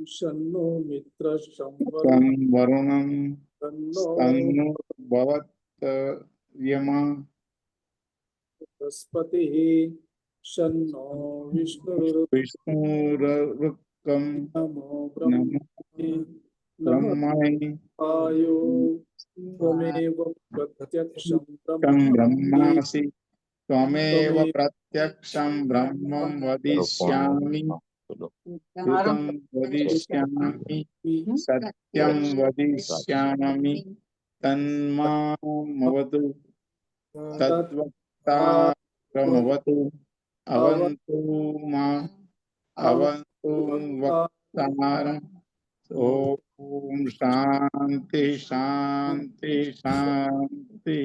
शन्नो मित्रः तं वरुणं तन्नो स्तन्नो भवत्यमा बृहस्पतिः शन्नो विष्णुरुक् विष्णुररुकं नमो नमो ब्रह्मणे नमः ब्रह्मणे आयो त्वमेव प्रत्यक्षं तं ब्रह्मासि ब्रह्मासि त्वमेव त्वमेव प्रत्यक्षं ब्रह्मं वदिष्यामि ऋतं वदिष्यामि सत्यं वदिष्यामि तन्मामवतु तद्वक्तारमवतु अवन्तु माम् अवन्तु वक्तारम् ॐ शान्ति शान्ति शान्ति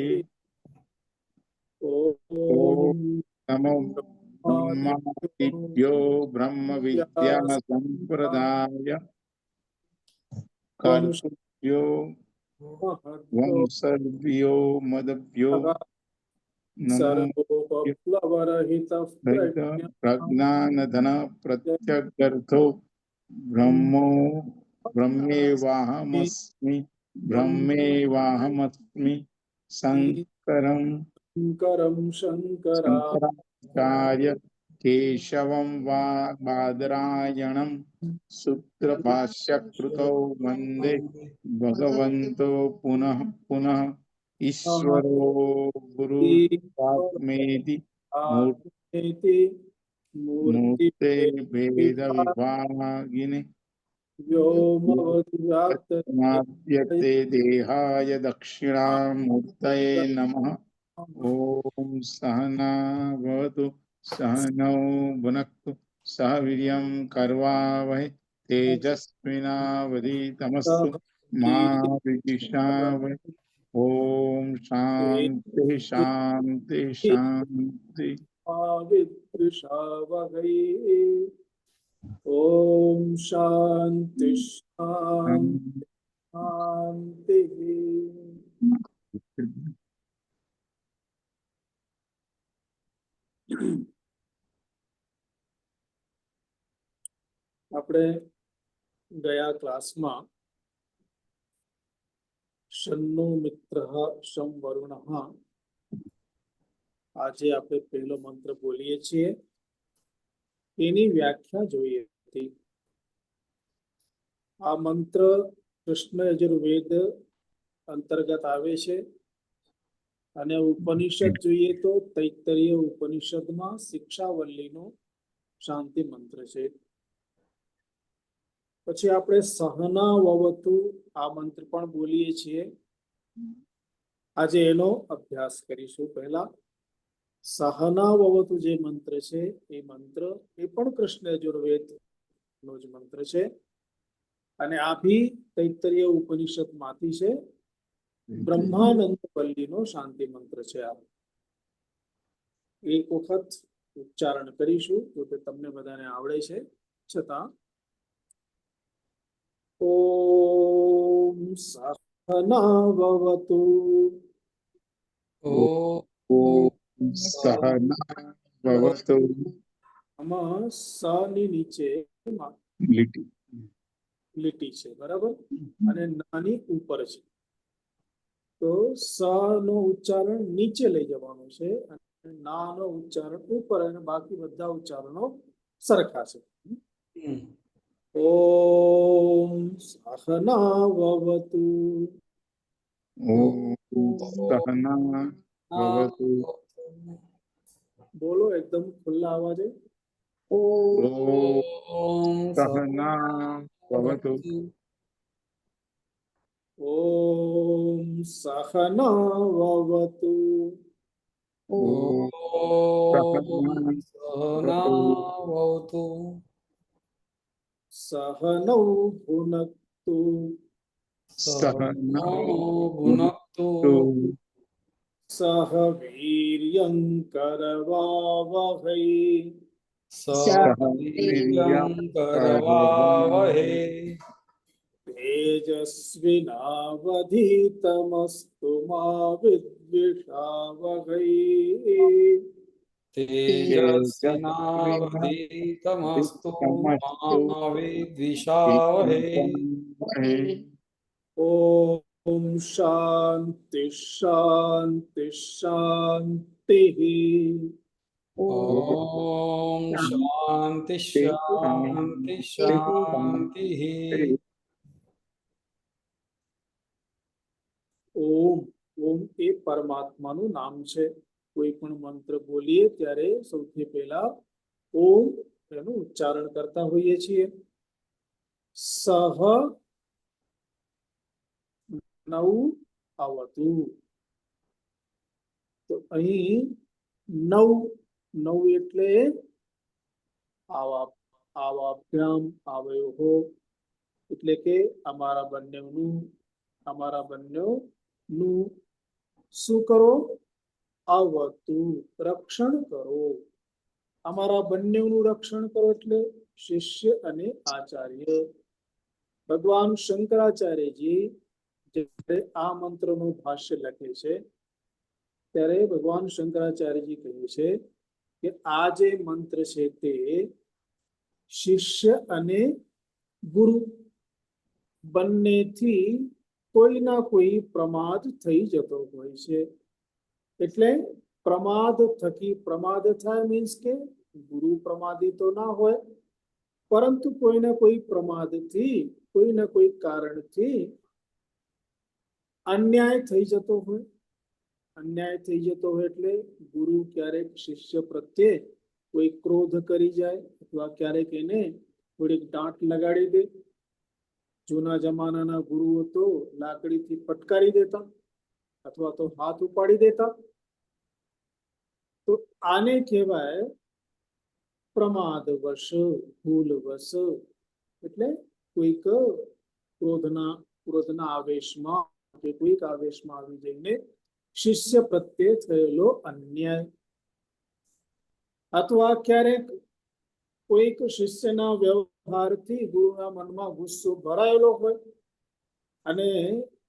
ॐ नमो ब्रह्मादिभ्यो ब्रह्म विद्या संप्रदाय कर्तृभ्यो वंशभ्यो मदभ्यो नमो सर्वोपप्लवरहितः प्रज्ञानधन प्रत्यगर्थो ब्रह्मो ब्रह्मेवाहमस्मि ब्रह्मेवाहमस्मि शङ्करं शङ्करा शङ्कराचार्य केशवं बादरायणं सूत्रभाष्यकृतौ वन्दे भगवन्तो पुनः पुनः ईश्वरो गुरुरात्मेति मूर्ते भेद विभागिने व्यक्ते देहाय दक्षिणामूर्तये नमः। ॐ सहना भवतु सहनौ भुनक्तु सह वीर्यं करवावहै तेजस्विनावधीतमस्तु मा विद्विषावहै। ॐ शान्ति शान्ति शान्ति। विद्विषावहै। ॐ शान्ति शान्ति शान्तिः। આપણે ગયા ક્લાસમાં શન્નો મિત્રઃ શં વરુણઃ આજે આપણે પહેલો મંત્ર બોલીએ છીએ એની વ્યાખ્યા જોઈએ હતી. આ મંત્ર કૃષ્ણ યજુર્વેદ અંતર્ગત આવે છે અને ઉપનિષદ જોઈએ તો તૈત્તરીય ઉપનિષદમાં શિક્ષાવલ્લીનો શાંતિ મંત્ર છે. પછી આપણે સહના વવતુ આ મંત્ર પણ બોલીએ છીએ. આજે એનો અભ્યાસ કરીશું. પહેલા સહના વવતુ જે મંત્ર છે એ મંત્ર એ પણ કૃષ્ણ યજુર્વેદ નો જ મંત્ર છે અને આ ભી તૈત્તરીય ઉપનિષદ માંથી છે. બ્રહ્માનંદ વલ્લીનો શાંતિ મંત્ર છે. આ એક વખત ઉચ્ચારણ કરીશું તો તે તમને બધાને આવડે છે. છતાં ઓમ સહના ભવતુ ઓમ સહના ભવતુ. આમાં સ ની નીચે લીટી છે, બરાબર, અને નાની ઉપર છે. તો સ નો ઉચ્ચારણ નીચે લઈ જવાનું છે અને ના નો ઉચ્ચારણ ઉપર, અને બાકી બધા ઉચ્ચારણો સરખા છે. ઓમ સહના ભવતુ. ઓમ સહના ભવતુ. બોલો એકદમ ખુલ્લા અવાજે. ઓમ સહના ભવતુ. ઓમ સહના ભવતુ. ઓમ સહના ભવતુ. સહનૌ ભુનક્તુ. સહનૌ ભુનક્તુ. સહ વીર્યં કરવાવહૈ. સહ વીર્યં કરવાવહૈ. તેજસ્વિનાવધીતમસ્તુ મા વિદ્વિષાવહૈ. તેજસ્વિનાવધીતમસ્તુ મા વિદ્વિષાવહે. ઓમ શાંતિ શાંતિ શાંતિ. ઓમ શાંતિ શાંતિ શાંતિ. ઓમ ઓમ એ પરમાત્માનું નામ છે. કોઈ પણ મંત્ર બોલીએ ત્યારે સૌથી પહેલા ઓમ એનું ઉચ્ચારણ કરતા હોઈએ છીએ. સહ નવ અવતુ. તો અહીં નવ નવ એટલે આવાભ્યામ આવયો, એટલે કે અમારા બંનેનું શું કરો? આવતું, રક્ષણ કરો. અમારા બંનેનું રક્ષણ કરો એટલે શિષ્ય અને આચાર્ય. ભગવાન શંકરાચાર્યજી જ્યારે આ મંત્રનું ભાષ્ય લખે છે ત્યારે ભગવાન શંકરાચાર્યજી કહે છે કે આ જે મંત્ર છે તે શિષ્ય અને ગુરુ બંનેથી કોઈ ના કોઈ પ્રમાદ થઈ જતો હોય છે. એટલે પ્રમાદ થકી પ્રમાદ થાય મીન્સ કે ગુરુ પ્રમાદી તો ના હોય, પરંતુ કોઈને કોઈ પ્રમાદથી કોઈને કોઈ કારણથી અન્યાય થઈ જતો હોય. અન્યાય થઈ જતો હોય એટલે ગુરુ ક્યારેક શિષ્ય પ્રત્યે કોઈ ક્રોધ કરી જાય અથવા ક્યારેક એને થોડીક દાંટ લગાડી દે. જૂના જમાનાના ગુરુઓ તો લાકડીથી ફટકારી દેતા અથવા તો હાથ ઉપાડી દેતા. તો આને કહેવાય પ્રમાદવશ, ભૂલવશ. એટલે કોઈક ક્રોધના આવેશમાં કે કોઈક આવેશમાં આવી જઈને શિષ્ય પ્રત્યે થયેલો અન્યાય, અથવા ક્યારેક કોઈક શિષ્યના વ્યવહારથી ગુરુના મનમાં ગુસ્સો ભરાયેલો હોય અને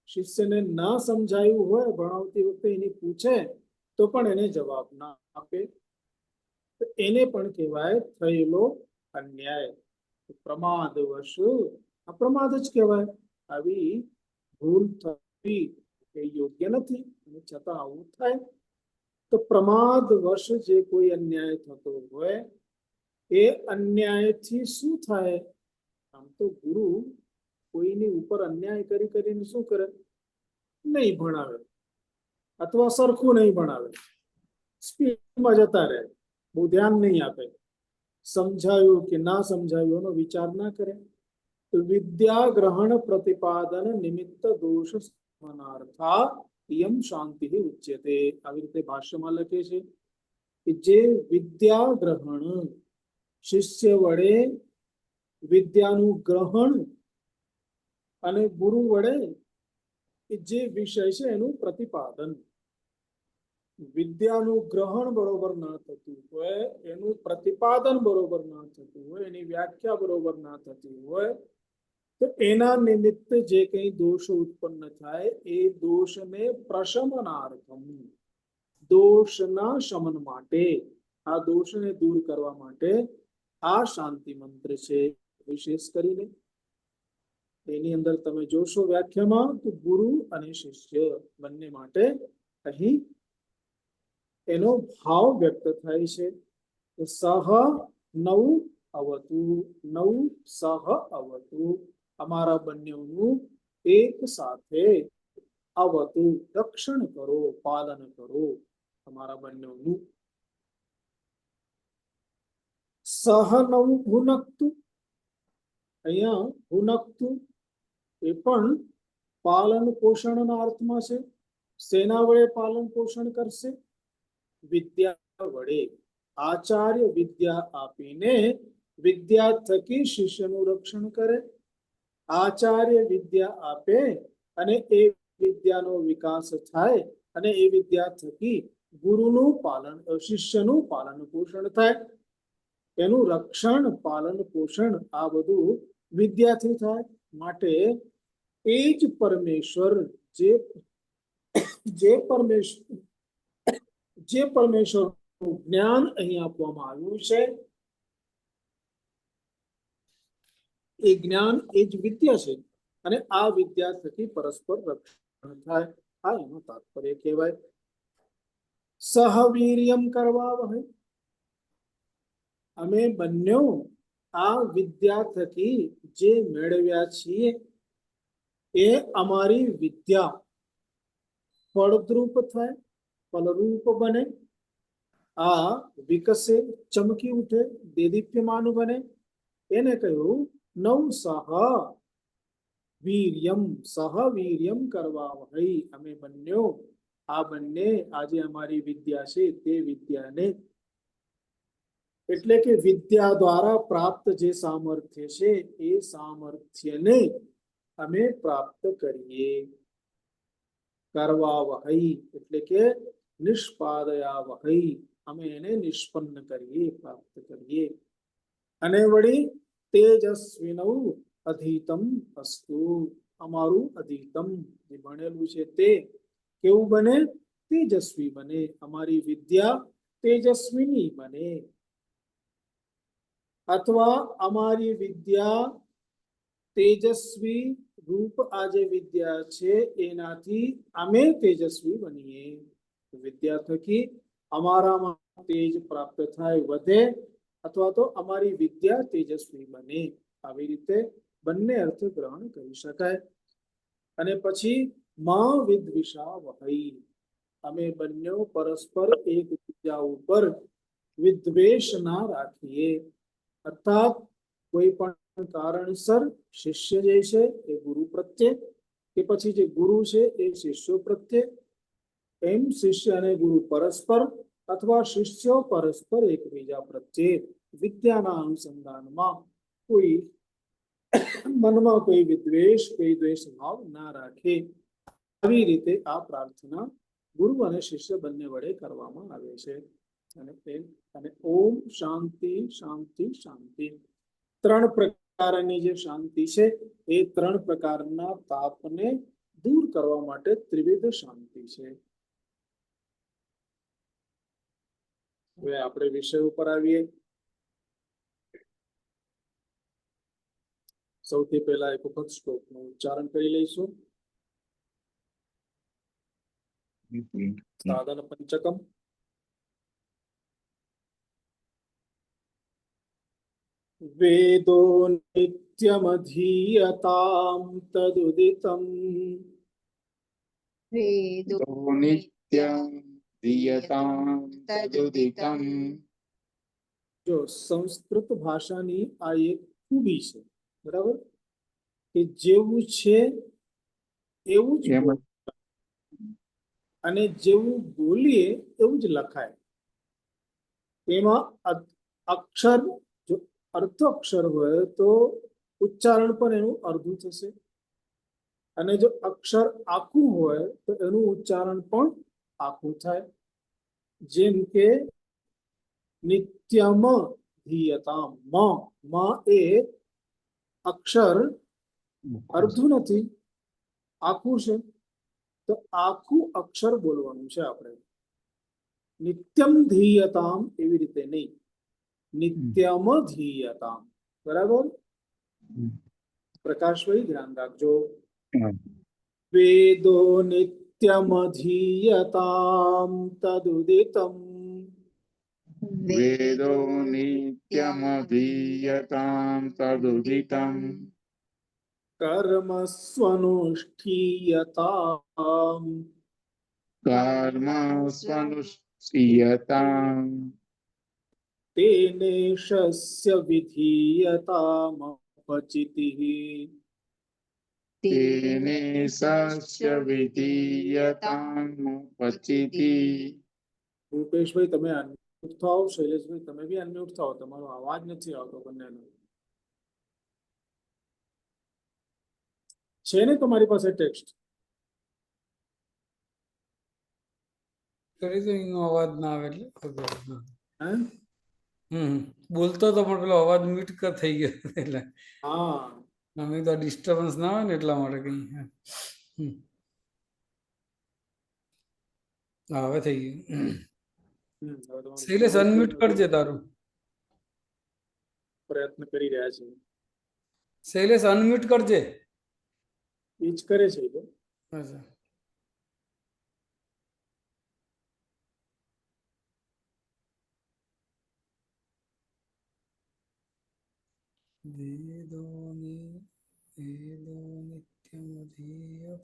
શિષ્યને ના સમજાયું હોય, ભણાવતી વખતે એની પૂછે તો પણ એને જવાબ ના આપે, તો એને પણ કહેવાય થયેલો અન્યાય. પ્રમાદવશ, અપ્રમાદ જ કહેવાય. આવી ભૂલ થવી એ યોગ્ય નથી અને છતાં આવું થાય. તો પ્રમાદવશ જે કોઈ અન્યાય થતો હોય એ અન્યાયથી શું થાય? આમ તો ગુરુ કોઈની ઉપર અન્યાય કરીને શું કરે? નહીં ભણાવે અથવા સરખું નહીં ભણાવે, સ્પીડમાં જતા રહે, બહુ ધ્યાન નહીં આપે, સમજાયું કે ના સમજાયું એનો વિચાર ના કરે. તો વિદ્યા ગ્રહણ પ્રતિપાદન નિમિત્ત દોષ સમાનાર્થા યમ શાંતિ ઉચ્યતે. આવી રીતે ભાષ્યમાં લખે છે કે જે વિદ્યા ગ્રહણ, શિષ્ય વડે વિદ્યાનું ગ્રહણ અને ગુરુ વડે જે વિષય છે એનું પ્રતિપાદન. વિદ્યાનું ગ્રહણ બરોબર ના થતું હોય, એનું પ્રતિપાદન બરોબર ના થતું હોય, એની વ્યાખ્યા બરોબર ના થતી હોય, તો એના નિમિત્તે જે કંઈ દોષો ઉત્પન્ન થાય એ દોષને પ્રશમનાર્થમ, દોષના શમન માટે, આ દોષને દૂર કરવા માટે આ શાંતિ મંત્ર છે. વિશેષ કરીને એની અંદર તમે જોશો વ્યાખ્યામાં તો ગુરુ અને શિષ્ય બંને માટે અહીં એનો ભાવ વ્યક્ત થાય છે. સહ નવ અવતુ, નવ સહ અવતુ, અમારા બંનેનું એક સાથે અવતુ, રક્ષણ કરો, પાલન કરો અમારા બંનેનું. સહ નવ ભુનક્તુ, અહીંયા ભુનક્તુ એ પણ પાલન પોષણના અર્થમાં છે. સેના વડે પાલન પોષણ કરશે? વિદ્યા વડે. આચાર્ય વિદ્યા આપીને વિદ્યા થકી શિષ્યનું રક્ષણ કરે. આચાર્ય વિદ્યા આપે અને એ વિદ્યાનો વિકાસ થાય અને એ વિદ્યા થકી ગુરુનું પાલન, શિષ્યનું પાલન પોષણ થાય. એનું રક્ષણ, પાલન પોષણ આ બધું વિદ્યાથી થાય. માટે એ જ પરમેશ્વર જે પરમેશ્વર જ્ઞાન અહીં આપવામાં આવ્યું છે. એ જ્ઞાન એ જ વિદ્યા છે અને આ વિદ્યા થકી પરસ્પર રક્ષણ થાય. આ એનું તાત્પર્ય કહેવાય. સહવીર્યમ કરવાવહૈ, અમે બંને આ વિદ્યા થકી જે મેળવ્યા છીએ એ અમારી વિદ્યા ફળદ્રુપ થાય, ફલરૂપ બને, આ વિકસે, ચમકી ઉઠે, દેદીપ્યમાન બને. એને કહ્યું નવ સહવીર્યમ કરવાવહૈ, અમે બંને આ બંને આજે અમારી વિદ્યા છે તે વિદ્યાને, એટલે કે વિદ્યા દ્વારા પ્રાપ્ત જે સામર્થ્ય છે એ સામર્થ્યને અમે પ્રાપ્ત કરીએ. કરવાવહૈ એટલે કે નિષ્પાદયાવહૈ, અમે એને નિષ્પન્ન કરીએ, પ્રાપ્ત કરીએ. અને વળી તેજસ્વિનૌ અધીતમ અસ્તુ, અમારું અધીતમ જે ભણેલું છે તે કેવું બને? તેજસ્વી બને. અમારી વિદ્યા તેજસ્વીની બને, અથવા અમારી વિદ્યા તેજસ્વી રૂપ આ જે વિદ્યા છે એનાથી અમે તેજસ્વી બનીએ. વિદ્યા થકી અમારામાં તેજ પ્રાપ્ત થાય, વધે, અથવા તો અમારી વિદ્યા તેજસ્વી બને. આવી રીતે બંને અર્થ ગ્રહણ કરી શકાય. અને પછી મા વિદ્વિષાવહૈ, અમે બંને પરસ્પર એકબીજા ઉપર વિદ્વેષ ના રાખીએ. અર્થાત કોઈ પણ કારણસર શિષ્ય જે છે એ ગુરુ પ્રત્યે, કે પછી જે ગુરુ છે એ શિષ્યો પ્રત્યે, એમ શિષ્ય અને ગુરુ પરસ્પર, અથવા શિષ્યો પરસ્પર એકબીજા પ્રત્યે વિદ્યાના અનુસંધાનમાં કોઈ મનમાં કોઈ વિદ્વેષ, કોઈ દ્વેષ ભાવ ના રાખે. આવી રીતે આ પ્રાર્થના ગુરુ અને શિષ્ય બંને વડે કરવામાં આવે છે. અને ઓમ શાંતિ શાંતિ શાંતિ, ત્રણ પ્રકારની જે શાંતિ છે એ ત્રણ પ્રકારના તાપને દૂર કરવા માટે ત્રિવિધ શાંતિ છે. હવે આપણે વિષય ઉપર આવીએ. સૌથી પહેલા એક વખત શ્લોકનું ઉચ્ચારણ કરી લઈશું. સાધન પંચકમ. વેદો નિત્યમધીયતામ તદુદિતમ, વેદો નિત્યમ ધીયતામ તદુદિતમ. જો સંસ્કૃત ભાષાની આ એક ખૂબી છે, બરાબર, કે જેવું છે એવું જ અને જેવું બોલીએ એવું જ લખાય. તેમાં અક્ષર, જો અર્ધ અક્ષર હોય તો ઉચ્ચારણ પણ એનું અર્ધું થશે, અને જો અક્ષર આખું હોય તો એનું ઉચ્ચારણ પણ આખું થાય. જેમ કે નિત્યમ ધીયતામ, મ એ અક્ષર અર્ધું નથી, આખું છે, તો આખું અક્ષર બોલવાનું છે આપણે. નિત્યમ ધીયતામ એવી રીતે નહીં, નિત્યમ ધીયતામ. બરાબર? પ્રકાશભાઈ ધ્યાન રાખજો. વેદો નિત્યમધીયતામ તદુદિતમ, વેદો નિત્યમધીયતામ તદુદિતમ. કર્મસ્વનુષ્ઠીયતામ, કર્મસ્વનુષ્ઠીયતામ. તેનેશસ્ય વિધીયતામ પચિતિઃ, તેને સસ્ય વિધીયતામ પચિતિ. રૂપેશભાઈ તમે અનમ્યુટ થાઓ, શૈલેષભાઈ તમે બી અનમ્યુટ થાઓ, તમારો અવાજ નથી આવતો બંનેનો. છે ને તમારી પાસે ટેક્સ્ટ? કરી તો એનો અવાજ ના આવે એટલે હે? બોલતો તો પણ પેલો અવાજ મ્યુટ થઈ ગયો એટલે હા, અમે તો ડિસ્ટર્બન્સ ના આવે ને એટલા માટે કઈ. હવે થઈ ગયું. હવે તમારું શૈલેષ અનમ્યુટ કરજે તારું. પ્રયત્ન કરી રહ્યા છે. શૈલેષ અનમ્યુટ કરજે. એ જ કરે છે એ તો. અચ્છા. વેદો નિત્યમધીયત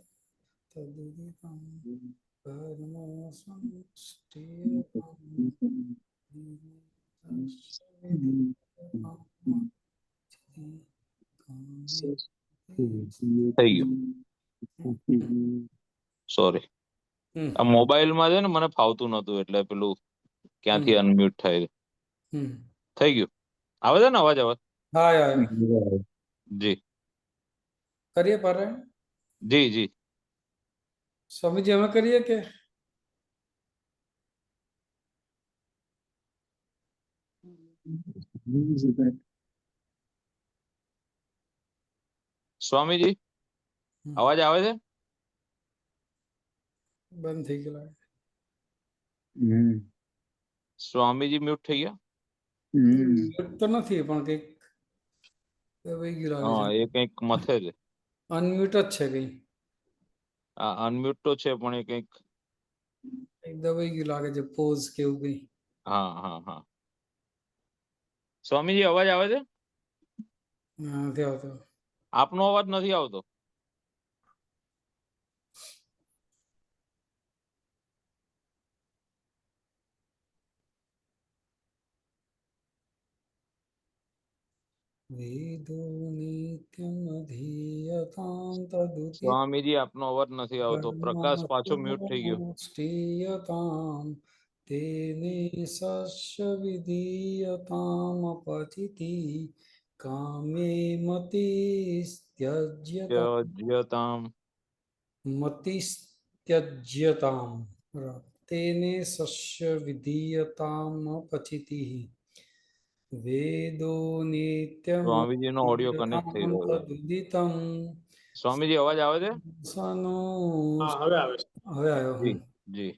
તદુદિતં થઈ ગયું. સોરી, આ મોબાઈલ માં છે ને મને ફાવતું નતું એટલે પેલું ક્યાંથી અનમ્યુટ થાય. થઈ ગયું. આવે છે ને અવાજ? હા યાર જી કરીએ પારાયણ. જી જી. સ્વામીજી અમે કરીએ કે સ્વામીજી અવાજ આવે છે? બંધ થઈ ગયેલા? સ્વામીજી મ્યુટ થઈ ગયા? તો નથી પણ કઈક દબાઈ ગયું લાગે હા, છે. એ કંઈક મથે છે. અનમ્યુટ જ છે કઈ. આ અનમ્યુટ તો છે પણ એ કંઈક. કઈક દબાઈ ગયું લાગે છે, પોઝ કે એવું કઈ. હા હા હા. સ્વામીજી અવાજ આવે છે? નથી આવતો. આપનો અવાજ નથી આવતો. વેદો નિત્યમધીયતાં તદુદિતં સ્વામીજી આપનો અવાજ નથી આવતો. પ્રકાશ પાછો મ્યુટ થઈ ગયો. ષ્ટીયતામ તેને સસ્ય વિધીયતામ અપચિતિ કામે ત્યજ્યતામ. મતિસ્ત્યજ્યતામ તેને સસ્ય વિધીયતામ અપચિતિ વેદો સ્વામીજીનો ઓડિયો કનેક્ટ થઈ નિત્યમધીયતામ રહ્યો છે. તદુદિતં સ્વામીજી અવાજ આવે છે? સનો હા, હવે આવે છે. હવે આવ્યો. જી જી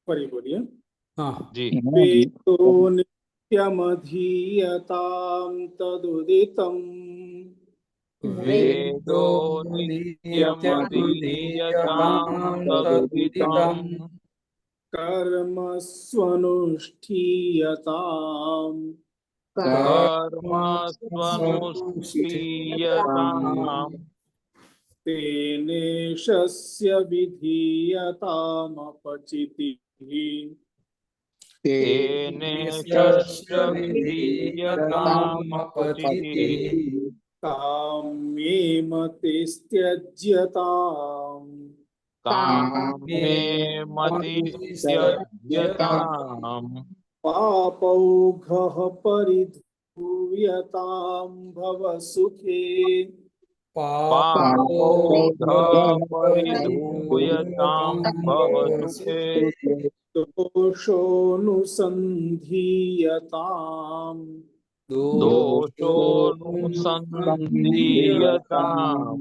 ફરી બોલીએ. હા જી. વેદો નિત્યમધીયતામ તદુદિતં વેદો નિત્યમધીયતામ નિત્યમધીયતામ તદુદિતં તદુદિતં કર્મસ્વનુષ્ઠીયતામ કર્મસ્વનુષ્ઠીયતામ તેને શસ્ય વિધીયતામપચિતિઃ તેને શસ્ય વિધીયતામપચિતિઃ કામ્યે મતિસ્ત્યજ્યતામ કામે મતિસ્ત્યજ્યતામ પાપૌઘઃ પરિધૂયતામ ભવ સુખે પાપૌઘ પરિધૂયતામ ભવ સુખે દોષોનુસંધીયતામ દોષોનુસંધીયતામ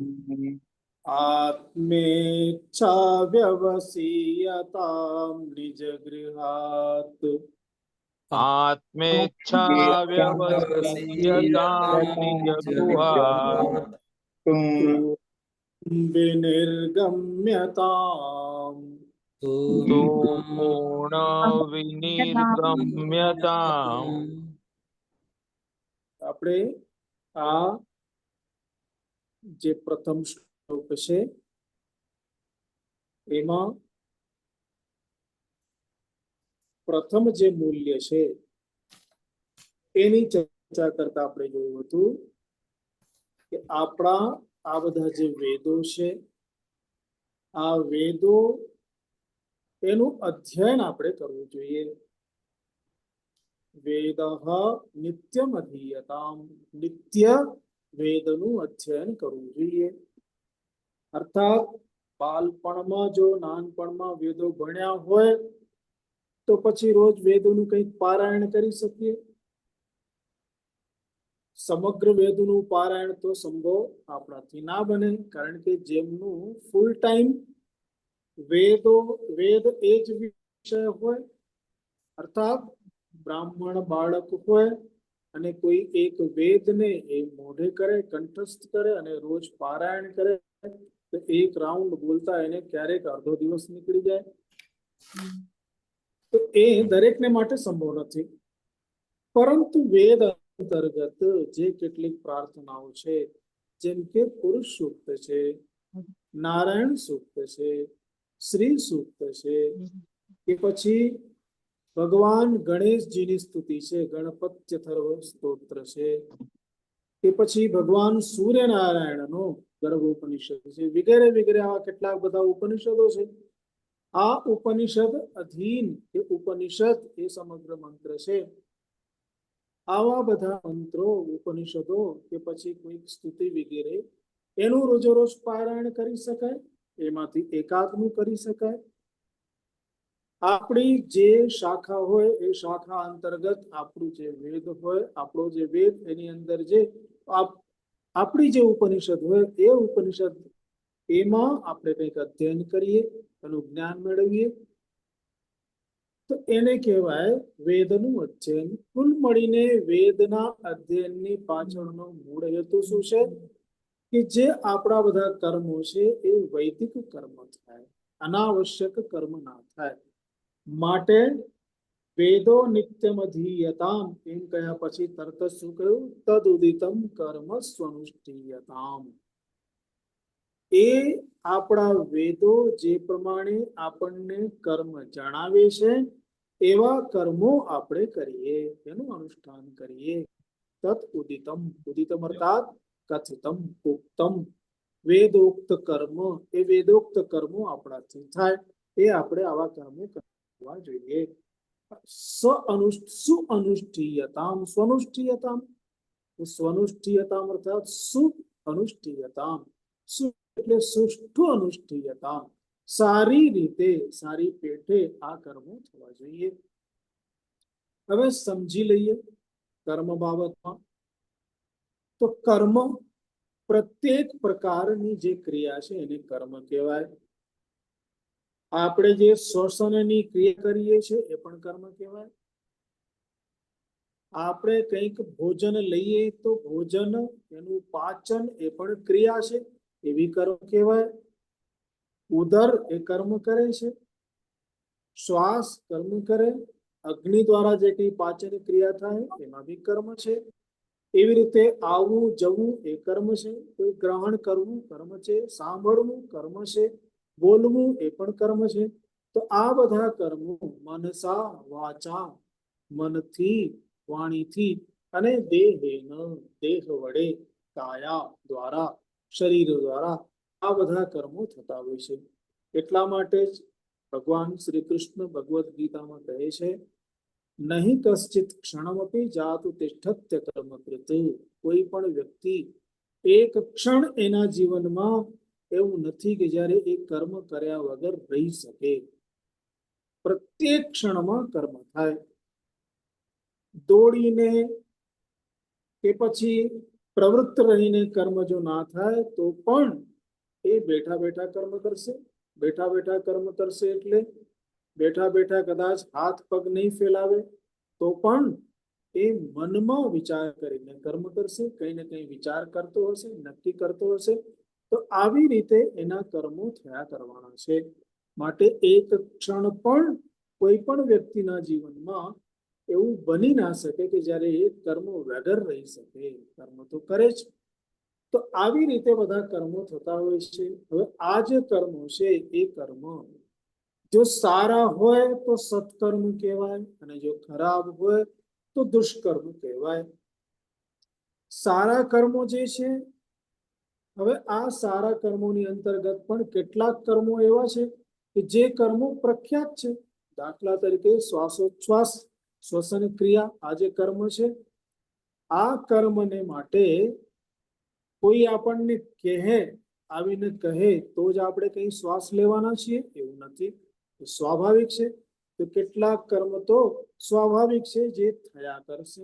આત્મેચ્છા વ્યવસીયતામ નિજગૃહાત આત્મેચ્છા વ્યવસીયતામ નિજગૃહાત વિનિર્ગમ્યતામ તો પૂર્ણ વિનિર્ગમ્યતામ. આપણે આ જે પ્રથમ શ્લોક છે એમાં પ્રથમ જે મૂલ્ય છે એની ચર્ચા કરતા આપણે જોયું હતું કે આપણા આ બધા જે વેદો છે આ વેદો એનું અધ્યયન આપણે કરવું જોઈએ. વેદઃ નિત્યમ અધીયતામ, નિત્ય વેદનું અધ્યયન કરવું જોઈએ. અર્થાત બાળપણમાં જો નાનપણમાં વેદો ભણ્યા હોય તો પછી રોજ વેદોનું કંઈક પારાયણ કરી શકીએ. સમગ્ર વેદનું પારાયણ તો સંભવ આપણાથી ના બને, કારણ કે જેમનું ફૂલ ટાઈમ વેદ એ જ વિષય હોય, અર્થાત બ્રાહ્મણ બાળક હોય અને કોઈ એક વેદને એ મોઢે કરે, કંઠસ્થ કરે અને રોજ પારાયણ કરે, તો એક રાઉન્ડ બોલતા એને ક્યારેક અડધો દિવસ નીકળી જાય. તો એ દરેકને માટે સંભવ નથી. પરંતુ વેદ અંતર્ગત જે કેટલીક પ્રાર્થનાઓ છે, જેમ કે પુરુષ સૂક્ત છે, નારાયણ સૂક્ત છે, શ્રી સૂક્ત છે, કે પછી ભગવાન ગણેશજીની સ્તુતિ છે, ગણપત્યથર્વ સ્તોત્ર છે, કે પછી ભગવાન સૂર્યનારાયણનો ગર્ભોપનિષદ છે, વગેરે વગેરે આવા કેટલાક બધા ઉપનિષદો છે. આ ઉપનિષદ અધીન કે ઉપનિષદ એ સમગ્ર મંત્ર છે. આવા બધા મંત્રો, ઉપનિષદો કે પછી કોઈક સ્તુતિ વગેરે એનું રોજે રોજ પારાયણ કરી શકાય, એમાંથી એકાદનું કરી શકાય. આપણી જે શાખા હોય એ શાખા અંતર્ગત આપણું જે વેદ હોય, આપણો જે વેદ એની અંદર જે આપણી જે ઉપનિષદ હોય એ ઉપનિષદ એમાં આપણે કંઈક અધ્યયન કરીએ, એનું જ્ઞાન મેળવીએ, તો એને કહેવાય વેદનું અધ્યયન. કુલ મળીને વેદના અધ્યયનની પાછળનો મૂળ હેતુ શું છે? કે જે આપણા બધા કર્મો છે એ વૈદિક કર્મ થાય, અનાવશ્યક કર્મ ના થાય. માટે વેદો નિત્યમ અધીયતામ એમ કહ્યા પછી તરત જ શું કહ્યું? તદુદિતમ કર્મ સ્વનુષ્ઠીયતામ. એ આપણા વેદો જે પ્રમાણે આપણને કર્મ જણાવે છે એવા કર્મો આપણે કરીએ, એનું અનુષ્ઠાન કરીએ. તત ઉદિતમ, ઉદિતમ અર્થાત કથિતમ, ઉક્તમ, વેદોક્ત કર્મ, એ વેદોક્ત કર્મો આપણાથી થાય, એ આપણે આવા કર્મો કરવા જોઈએ. સુઅનુષ્ઠીયતામ, સ્વનુષ્ઠીયતામ, સ્વનુષ્ઠીયતામ અર્થાત સુ અનુષ્ઠીયતામ, સુ એટલે સુષ્ઠુ અનુષ્ઠીયતામ, સારી રીતે, સારી પેઠે આ કર્મો થવા જોઈએ. હવે સમજી લઈએ કર્મ બાબતમાં. તો કર્મ, પ્રત્યેક પ્રકારની જે ક્રિયા છે એને કર્મ કહેવાય. આપણે જે શ્વસનની ક્રિયા કરીએ છીએ એ પણ કર્મ કહેવાય. આપણે કંઈક ભોજન લઈએ તો ભોજન, એનું પાચન એ પણ ક્રિયા છે, એવી કર્મ કહેવાય. ઉદર એ કર્મ કરે છે, શ્વાસ કર્મ કરે, અગ્નિ દ્વારા જે કઈ પાચન ક્રિયા થાય એમાં બી કર્મ છે. એવી રીતે આવવું જવું એ કર્મ છે, કોઈ ગ્રહણ કરવું કર્મ છે, સાંભળવું કર્મ છે, બોલવું એ પણ કર્મ છે. તો આ બધા કર્મો મનસા વાચા, મનથી, વાણીથી અને દેહેન, દેહ વડે, કાયા દ્વારા, શરીર દ્વારા આ બધા કર્મો થતા હોય છે. એટલા માટે જ ભગવાન શ્રી કૃષ્ણ ભગવદ્ ગીતામાં કહે છે, નહીં કશ્ચિત ક્ષણમપી જાતુ તિષ્ઠત્ય કર્મ કૃત. કોઈ પણ વ્યક્તિ એક ક્ષણ એના જીવનમાં એવું નથી કે જ્યારે એ કર્મ કર્યા વગર રહી શકે. પ્રત્યેક ક્ષણમાં કર્મ થાય. દોડીને કે પછી પ્રવૃત્ત રહીને કર્મ જો ના થાય તો પણ એ બેઠા બેઠા કર્મ કરશે. બેઠા બેઠા કર્મ કરશે એટલે બેઠા બેઠા કદાચ હાથ પગ નહીં ફેલાવે તો પણ એ મનમાં વિચાર કરીને કર્મ કરશે, કઈ ને કઈ વિચાર કરતો હશે, નક્કી કરતો હશે. તો આવી રીતે એના કર્મો થયા કરવાના છે. માટે એક ક્ષણ પણ કોઈ પણ વ્યક્તિના જીવનમાં એવું બની ના શકે કે જ્યારે એ કર્મ વગર રહી શકે. કર્મ તો કરે જ. તો આવી રીતે બધા કર્મો થતા હોય છે. હવે આ જે કર્મો છે એ કર્મ જો સારા હોય તો સત્કર્મ કહેવાય, અને જો ખરાબ હોય તો દુષ્કર્મ કહેવાય. સારા કર્મો જે છે, હવે આ સારા કર્મોની અંતર્ગત પણ કેટલાક કર્મો એવા છે કે જે કર્મો પ્રખ્યાત છે. દાખલા તરીકે શ્વાસોચ્છ્વાસ, શ્વસન ક્રિયા, આ જે કર્મ છે, આ કર્મને માટે કોઈ આપણને કહે, આવીને કહે તો જ આપણે કઈ શ્વાસ લેવાના છીએ એવું નથી. સ્વાભાવિક છે. તો કેટલાક કર્મ તો સ્વાભાવિક છે જે થયા કરશે,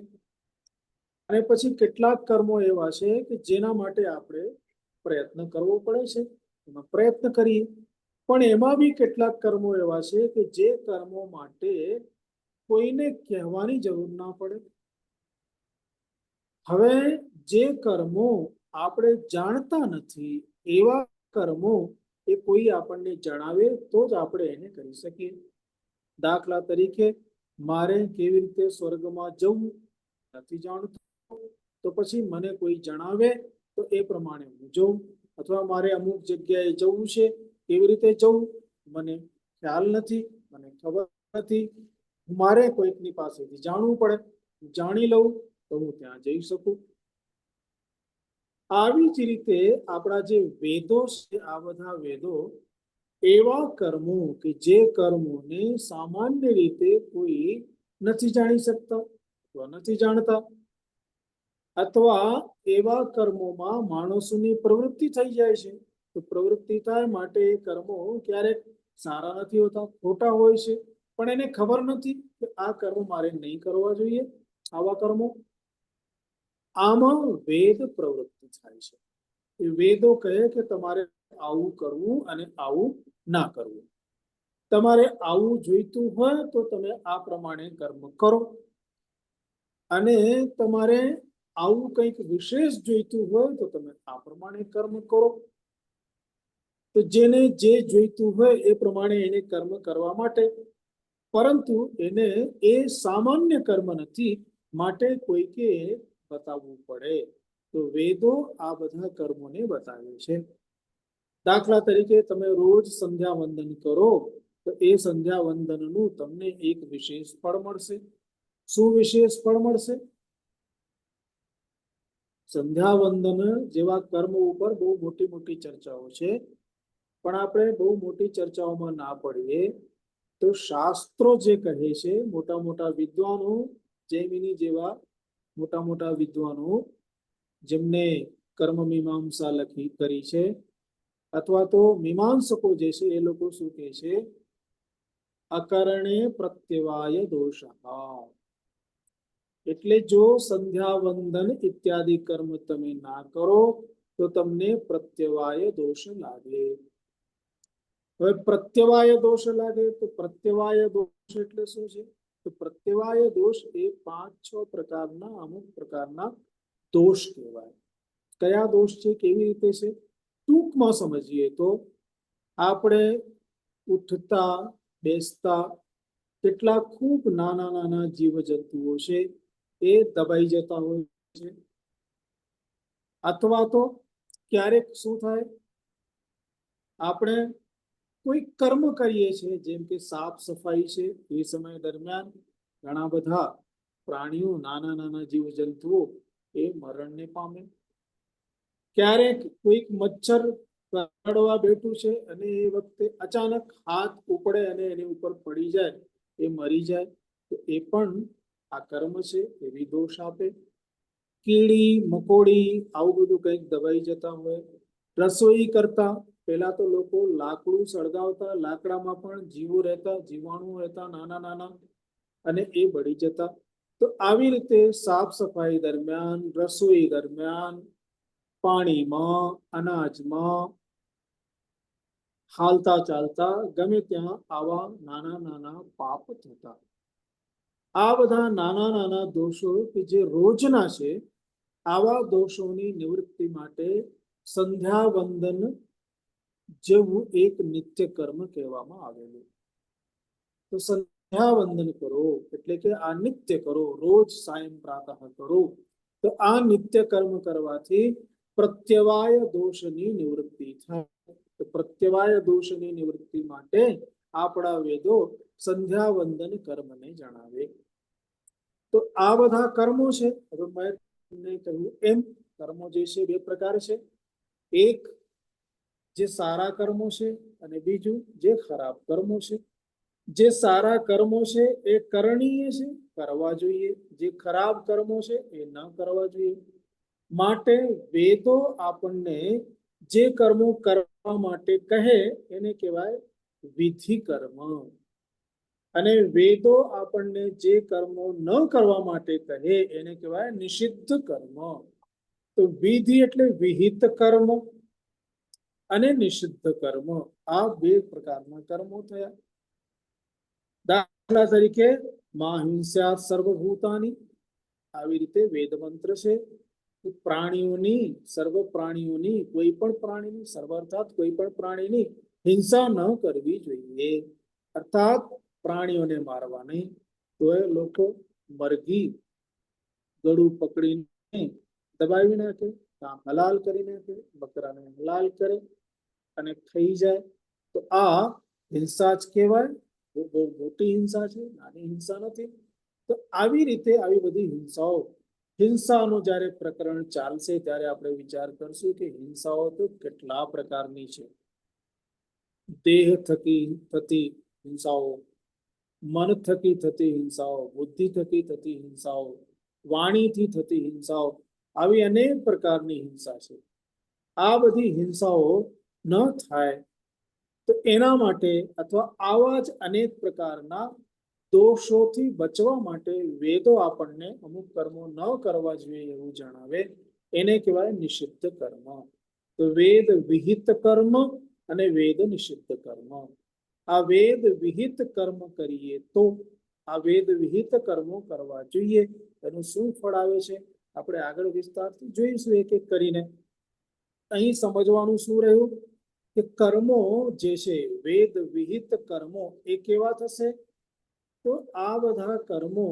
અને પછી કેટલાક કર્મો એવા છે કે જેના માટે આપણે પ્રયત્ન કરવો પડે છે, એમાં પ્રયત્ન કરીએ. પણ એમાં બી કેટલાક કર્મો એવા છે કે જે કર્મો માટે કોઈને કહેવાની જરૂર ના પડે. હવે જે કર્મો આપણે જાણતા નથી એવા કર્મો એ કોઈ આપણને જણાવે તો જ આપણે એને કરી શકીએ. દાખલા તરીકે મારે કેવી રીતે સ્વર્ગમાં જવું નથી જાણતું, તો પછી મને કોઈ જણાવે તો એ પ્રમાણે હું જઉં. અથવા મારે અમુક જગ્યાએ જવું છે, કેવી રીતે જવું મને ખ્યાલ નથી, મને ખબર નથી, મારે કોઈકની પાસેથી જાણવું પડે, જાણી લઉં તો હું ત્યાં જઈ શકું. આવી જ રીતે આપણા જે વેદો છે, આ બધા વેદો એવા કર્મો કે જે કર્મોને સામાન્ય રીતે કોઈ નથી જાણી શકતા અથવા નથી જાણતા, અથવા એવા કર્મોમાં માણસોની પ્રવૃત્તિ થઈ જાય છે. તો પ્રવૃત્તિ થાય માટે એ કર્મો ક્યારેક સારા નથી હોતા, ખોટા હોય છે, પણ એને ખબર નથી કે આ કર્મ મારે નહીં કરવા જોઈએ, આવા કર્મો. આમાં વેદ પ્રવૃત્તિ થાય છે. એ વેદો કહે કે તમારે આવું કરવું અને આવું ના કરવું. તમારે આવું જોઈતું હોય તો તમે આ પ્રમાણે કર્મ કરો, અને તમારે આવું કંઈક વિશેષ જોઈતું હોય તો તમે આ પ્રમાણે કર્મ કરો. તો જેને જે જોઈતું હોય એ પ્રમાણે એને કર્મ કરવા માટે, પરંતુ એને એ સામાન્ય કર્મ નથી માટે કોઈકે બતાવવું પડે. તો વેદો આ બધા કર્મોને બતાવે છે. દાખલા તરીકે તમે રોજ સંધ્યા વંદન કરો તો એ સંધ્યા વંદનનું તમને એક વિશેષ ફળ મળશે. શું વિશેષ ફળ મળશે? સંધ્યા વંદન જેવા કર્મ ઉપર બહુ મોટી મોટી ચર્ચાઓ છે, પણ આપણે બહુ મોટી ચર્ચાઓમાં ના પડીએ. તો શાસ્ત્રો જે કહે છે, મોટા મોટા વિદ્વાનો, જૈમિની જેવા મોટા મોટા વિદ્વાનો જેમને કર્મ મીમાંસા લખી કરી છે, અથવા તો મીમાંસકો જે છે એ લોકો શું કહે છે? અકરણે પ્રત્યવાય દોષ. એટલે જો સંધ્યા વંદન ઇત્યાદિ કર્મ તમે ના કરો તો તમને પ્રત્યવાય દોષ લાગે. હવે પ્રત્યવાય દોષ લાગે તો પ્રત્યવાય દોષ એટલે શું છે? તો પ્રત્યવાય દોષ એ 5-6 પ્રકારના અમુક પ્રકારના દોષ કહેવાય. કયા દોષ છે, કેવી રીતે છે? ટૂંકમાં સમજીએ તો આપણે ઉઠતા બેસતા કેટલા ખૂબ નાના નાના જીવજંતુઓ છે એ દબાઈ જતા હોય છે. અથવા તો ક્યારેક શું થાય, આપણે કોઈ કર્મ કરીએ છીએ, જેમ કે સાફ સફાઈ છે, એ સમય દરમિયાન ઘણા બધા પ્રાણીઓ, નાના નાના જીવજંતુઓ એ મરણને પામે. ક્યારેક કોઈક મચ્છર કરડવા બેઠું છે અને એ વખતે અચાનક હાથ ઉપડે અને એની ઉપર પડી જાય, એ મરી જાય, તો એ પણ આ કર્મ છે, એવી દોષ આપે. કીડી મકોડી આવું બધું કંઈક દબાઈ જતા હોય. રસોઈ કરતા પહેલા તો લોકો લાકડું સળગાવતા, લાકડામાં પણ જીવો રહેતા, જીવાણુ રહેતા નાના નાના, અને એ બળી જતા. તો આવી રીતે સાફ સફાઈ દરમિયાન, રસોઈ દરમિયાન, પાણીમાં, અનાજમાં, હાલતા ચાલતા ગમે ત્યાં આવા નાના નાના પાપ થતા. આ બધા નાના નાના દોષો કે જે રોજના છે, આવા દોષોની નિવૃત્તિ માટે સંધ્યા વંદન જેવું એક નિત્ય કર્મ કહેવામાં આવેલું. તો સંધ્યા વંદન કરો એટલે કે આ નિત્ય કરો, રોજ સાયં પ્રાતઃ કરો. તો આ નિત્ય કર્મ કરવાથી પ્રત્યવાય દોષની નિવૃત્તિ થાય. તો પ્રત્યવાય દોષની નિવૃત્તિ માટે આપણા વેદો સંધ્યા વંદન કર્મને જણાવે. તો આ બધા કર્મો છે. હવે મેં તમને કહ્યું એમ કર્મો જે છે બે પ્રકાર છે. એક જે સારા કર્મો છે અને બીજું જે ખરાબ કર્મો છે. જે સારા કર્મો છે એ કરણીય છે, કરવા જોઈએ. જે ખરાબ કર્મો છે એ ન કરવા જોઈએ. માટે વેદો આપણને જે કર્મો કરવા માટે કહે એને કહેવાય વિધિ કર્મ, અને વેદો આપણને જે કર્મો ન કરવા માટે કહે એને કહેવાય નિષિદ્ધ કર્મ. તો વિધિ એટલે વિહિત કર્મ, અને નિષિદ્ધ કર્મ, આ બે પ્રકારના કર્મો થયા. દાખલા તરીકે મા હિંસ્યાત સર્વભૂતાની, આવી રીતે વેદ મંત્ર છે. પ્રાણીઓની, સર્વ પ્રાણીઓની, કોઈ પણ પ્રાણીની, સર્વ અર્થાત કોઈ પણ પ્રાણીની હિંસા ન કરવી જોઈએ. અર્થાત પ્રાણીઓને મારવા નહીં. તો એ લોકો મરઘી ગળું પકડીને દબાવી નાખે, કામ હલાલ કરી નાખે, બકરાને હલાલ કરે અને ખાઈ જાય, તો આ હિંસા જ કહેવાય. બહુ મોટી હિંસા છે, નાની હિંસા નથી. તો આવી રીતે આવી બધી હિંસાઓ, હિંસાનું જ્યારે પ્રકરણ ચાલશે ત્યારે આપણે વિચાર કરશું કે હિંસાઓ તો કેટલા પ્રકારની છે. દેહ થકી થતી હિંસાઓ, મન થકી થતી હિંસાઓ, બુદ્ધિ થકી થતી હિંસાઓ, વાણીથી થતી હિંસાઓ, આવી અનેક પ્રકારની હિંસા છે. આ બધી હિંસાઓ ન થાય તો એના માટે અથવા આવા જ અનેક પ્રકારના દોષોથી બચવા માટે વેદો આપણને અમુક કર્મો ન કરવા જોઈએ એવું જણાવે, એને કહેવાય નિષિદ્ધ કર્મ. તો વેદ વિહિત કર્મ અને વેદ નિષિદ્ધ કર્મ. આ વેદ વિહિત કર્મ કરીએ તો, આ વેદ વિહિત કર્મો કરવા જોઈએ. એનું શું ફળ આવે છે આપણે આગળ વિસ્તારથી જોઈશું એક એક કરીને. અહીં સમજવાનું શું રહ્યું કે કર્મો જે છે વેદ વિહિત કર્મો એ કેવા થશે? તો આ બધા કર્મો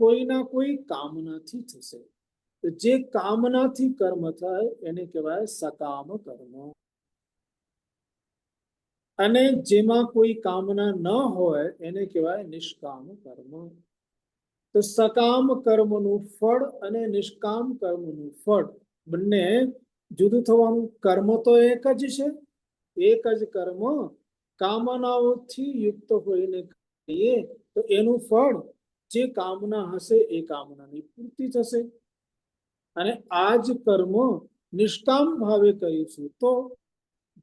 કોઈના કોઈ કામનાથી થશે. તો જે કામનાથી કર્મ થાય એને કહેવાય સકામ કર્મ, અને જેમાં કોઈ કામના ન હોય એને કહેવાય નિષ્કામ કર્મ. તો સકામ કર્મનું ફળ અને નિષ્કામ કર્મનું ફળ બંને જુદું થવાનું. કર્મ તો એક જ છે, એક જ કર્મ કામનાઓથી યુક્ત હોઈને કરીએ તો એનું ફળ જે કામના હશે એ કામનાની પૂર્તિ થશે. અને આ જ કર્મ નિષ્કામ ભાવે કરીશું તો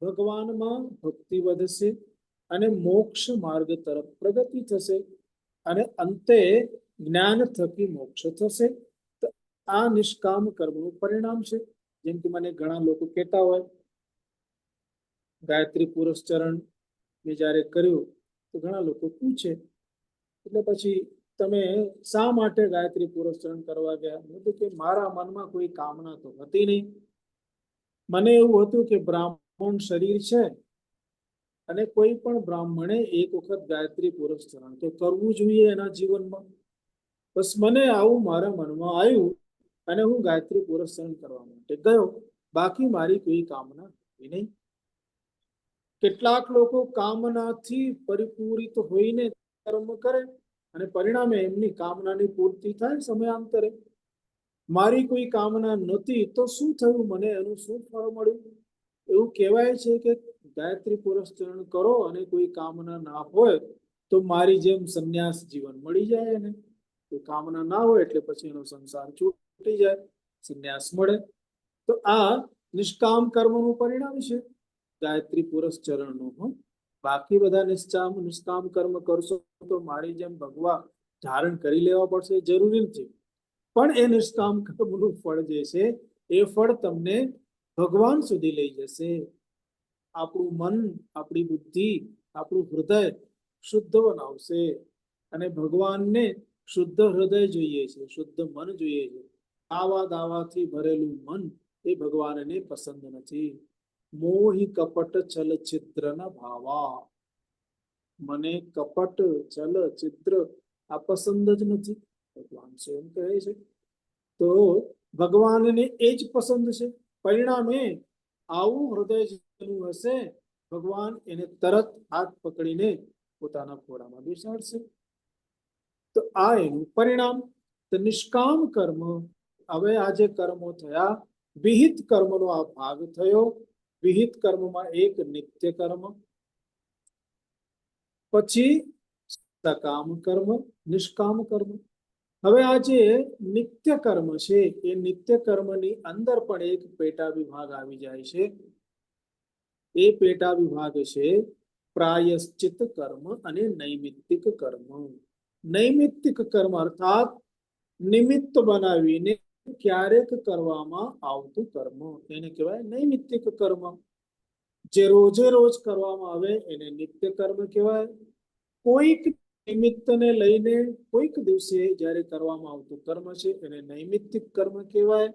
ભગવાનમાં ભક્તિ વધશે અને મોક્ષ માર્ગ તરફ પ્રગતિ થશે અને અંતે જ્ઞાન થકી મોક્ષ થશે. તો આ નિષ્કામ કર્મનું પરિણામ છે. જેમ કે મને ઘણા લોકો કહેતા હોય, ગાયત્રી પુરસ્ચરણ મેં જ્યારે કર્યું તો ઘણા લોકો પૂછે, એટલે પછી તમે શા માટે ગાયત્રી પુરસ્ચરણ કરવા ગયા? મેં કીધું કે મારા મનમાં કોઈ કામના તો હતી નહીં. મને એવું હતું કે બ્રાહ્મણ શરીર છે અને કોઈ પણ બ્રાહ્મણે એક વખત ગાયત્રી પુરસ્ચરણ તો કરવું જોઈએ એના જીવનમાં. બસ મને આવું મારા મનમાં આવ્યું અને હું ગાયત્રી પુરસ્ચરણ કરવા માટે ગયો. બાકી મારી કોઈ કામના હતી નહીં. કેટલાક લોકો કામનાથી પરિપૂરિત હોઈને કર્મ કરે અને પરિણામે એમની કામનાની પૂર્તિ થાય સમયાંતરે. મારી કોઈ કામના નહોતી તો શું થયું, મને એનું શું ફળ મળ્યું? એવું કહેવાય છે કે ગાયત્રી પુરસ્ચરણ કરો અને કોઈ કામના ના હોય તો મારી જેમ સંન્યાસ જીવન મળી જાય. એને કોઈ કામના ના હોય એટલે પછી એનો સંસાર છૂટી જાય, સંન્યાસ મળે. તો આ નિષ્કામ કર્મનું પરિણામ છે ગાયત્રી પુરસ્ચરણનું. બાકી બધા નિષ્કામ કર્મ કરશો તો મારી જેમ ભગવા ધારણ કરી લેવા પડશે, જરૂરી નથી. પણ એ નિષ્કામ કર્મનું ફળ જે છે એ ફળ તમને ભગવાન સુધી લઈ જશે. આપણું મન, આપણી બુદ્ધિ, આપણું હૃદય શુદ્ધ બનાવશે અને ભગવાનને શુદ્ધ હૃદય જોઈએ છે, શુદ્ધ મન જોઈએ છે. આવા દાવાથી ભરેલું મન એ ભગવાનને પસંદ નથી. મોહી કપટ છલ છિદ્ર ના ભાવા, મને કપટ છલ છિદ્ર આ પસંદ જ નથી, ભગવાન સ્વયં કહે છે. તો ભગવાનને એ જ પસંદ છે. પરિણામે આવું હૃદય જેનું હશે ભગવાન એને તરત હાથ પકડીને પોતાના ખોળામાં બેસાડશે. તો આ એનું પરિણામ. તો નિષ્કામ કર્મ, હવે આ જે કર્મો થયા વિહિત કર્મનો આ ભાગ થયો. વિહિત કર્મમાં એક નિત્ય કર્મ, પછી સકામ કર્મ, નિષ્કામ કર્મ. હવે આ જે નિત્ય કર્મ છે એ નિત્ય કર્મની અંદર પણ એક પેટા વિભાગ આવી જાય છે. એ પેટા વિભાગ છે પ્રાયશ્ચિત કર્મ અને નૈમિત્તિક કર્મ. નૈમિત્તિક કર્મ અર્થાત નિમિત્ત બનાવીને ક્યારેક કરવામાં આવતું કર્મ, એને કહેવાય નૈમિત્તિક કર્મ. જે રોજે રોજ કરવામાં આવે એને નિત્ય કર્મ કહેવાય. કોઈક નિમિત્તને લઈને કોઈક દિવસે જ્યારે કરવામાં આવતું કર્મ છે એને નૈમિત્તિક કર્મ કહેવાય.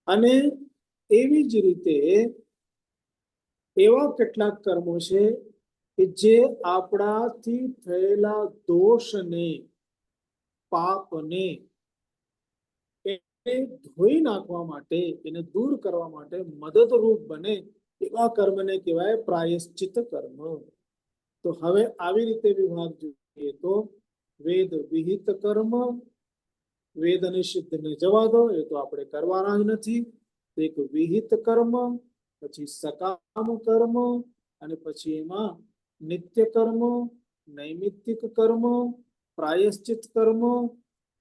અને એવી જ રીતે એવા કેટલાક કર્મો છે કે જે આપણાથી થયેલા દોષને, પાપને એને ધોઈ નાખવા માટે, એને દૂર કરવા માટે મદદરૂપ બને એવા કર્મને કહેવાય પ્રાયશ્ચિત કર્મ. તો હવે આવી રીતે વિભાગ જોઈએ તો વેદ વિહિત કર્મ, વેદ નિષિદ્ધ ને જવા દો, એ તો આપણે કરવાના જ નથી. તો એક વિહિત કર્મ, પછી સકામ કર્મ, અને પછી એમાં નિત્ય કર્મ, નૈમિત્તિક કર્મ, પ્રાયશ્ચિત કર્મ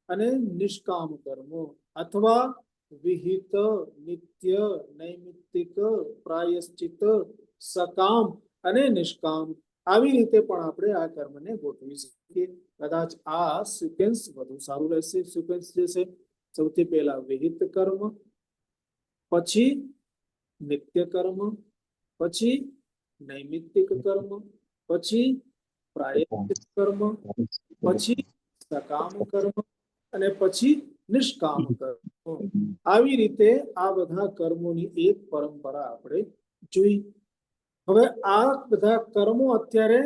અને નિષ્કામ કર્મ, અથવા વિહિત, નિત્ય, નૈમિત્તિક, પ્રાયશ્ચિત, સકામ અને નિષ્કામ, આવી રીતે પણ આપણે આ કર્મને ગોઠવી શકીએ. કદાચ આ સિક્વન્સ વધુ સારું રહેશે. સિક્વન્સ જે છે સૌથી પહેલા વિહિત કર્મ, પછી નિત્ય કર્મ, પછી નૈમિત્તિક કર્મ, પછી પ્રાયશ્ચિત કર્મ, પછી સકામ કર્મ અને પછી નિષ્કામ કર્મ. આવી રીતે આ બધા કર્મોની એક પરંપરા આપણે જોઈ. હવે આ બધા કર્મો અત્યારે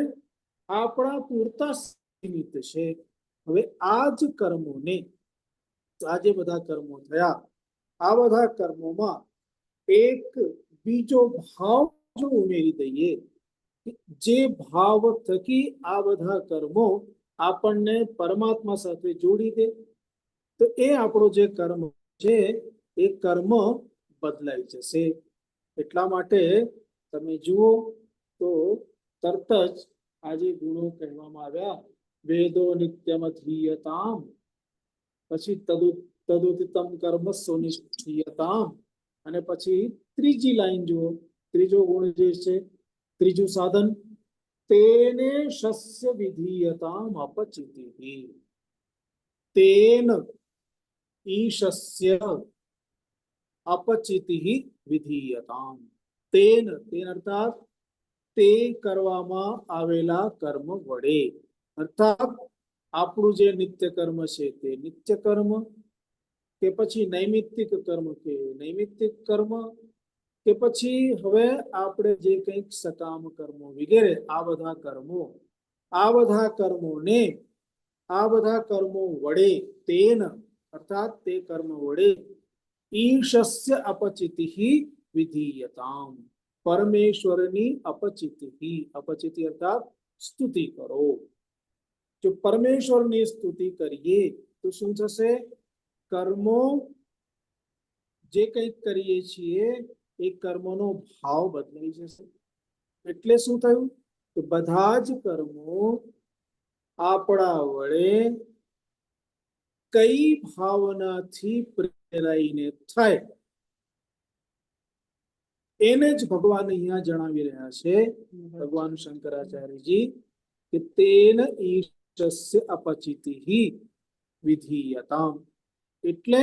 આપણા પૂરતા સીમિત છે. હવે આ જ કર્મોને, આ જે બધા કર્મો થયા, આ બધા કર્મોમાં એક બીજો ભાવ જો ઉમેરી દઈએ, જે ભાવ થકી આ બધા કર્મો આપણને પરમાત્મા સાથે જોડી દે, તો એ આપણો જે કર્મ છે એ કર્મ બદલાઈ જશે. એટલા માટે તમે જુઓ તો તરત જ આ જે ગુણો કહેવામાં આવ્યા, વેદો નિત્યમધીયતામ, પછી તદુત્તમ કર્મ સુનિષ્ઠીયતામ, અને પછી ત્રીજી લાઈન જુઓ, ત્રીજો ગુણ જે છે, ત્રીજું સાધન, તેને શસ્ય વિધીયતામ અપચિતિ. તેન ઈશસ્ય અપચિતિ વિધીયતામ. તેન, તેન અર્થાત તે કરવામાં આવેલા કર્મ વડે, અર્થાત આપણું જે નિત્ય કર્મ છે તે નિત્ય કર્મ, કે પછી નૈમિત્તિક કર્મ કે નૈમિત્તિક કર્મ, કે પછી હવે આપણે જે કંઈક સકામ કર્મો વગેરે આ બધા કર્મો, આ બધા કર્મોને, આ બધા કર્મો વડે, તેન અર્થાત તે કર્મ વડે, ઈશસ્ય અપચિતિ વિધીયતામ, પરમેશ્વરની અપચિતિ, અપચિતિ અર્થાત સ્તુતિ કરો. જો પરમેશ્વરની સ્તુતિ કરીએ તો શું થશે? કર્મો જે કંઈક કરીએ છીએ એ કર્મોનો ભાવ બદલાઈ જશે. એટલે શું થયું કે બધા જ કર્મો આપણા વડે કઈ ભાવનાથી પ્રેરાઈને થાય એને જ ભગવાન અહીંયા જણાવી રહ્યા છે, ભગવાન શંકરાચાર્યજી, કે તેન ઈશસ્ય અપચિતિ વિધીયતામ. એટલે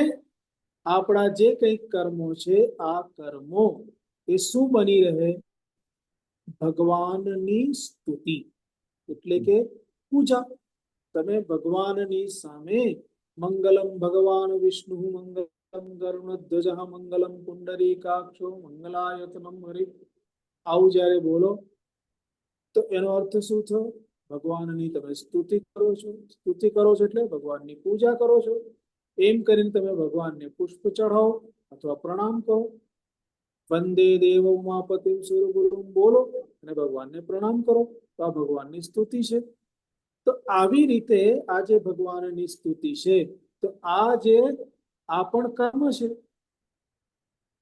આપણા જે કંઈક કર્મો છે આ કર્મો એ શું બની રહે? ભગવાનની સ્તુતિ, એટલે કે પૂજા. તમે ભગવાનની સામે મંગલમ ભગવાન વિષ્ણુ મંગલમ ગરુડધ્વજ મંગલમ પુંડરીકાક્ષો મંગલાયતનમ હરિ, આવું જ્યારે બોલો તો એનો અર્થ શું થયો? ભગવાનની તમે સ્તુતિ કરો છો. સ્તુતિ કરો છો એટલે ભગવાનની પૂજા કરો છો. એમ કરીને તમે ભગવાનને પુષ્પ ચઢાવો અથવા પ્રણામ કરો. વંદે દેવ ઉમાપતિમ સુરગુરુમ બોલો અને ભગવાનને પ્રણામ કરો, તો આ ભગવાનની સ્તુતિ છે. તો આવી રીતે આ જે ભગવાનની સ્તુતિ છે, તો આ જે આ પણ કર્મ છે,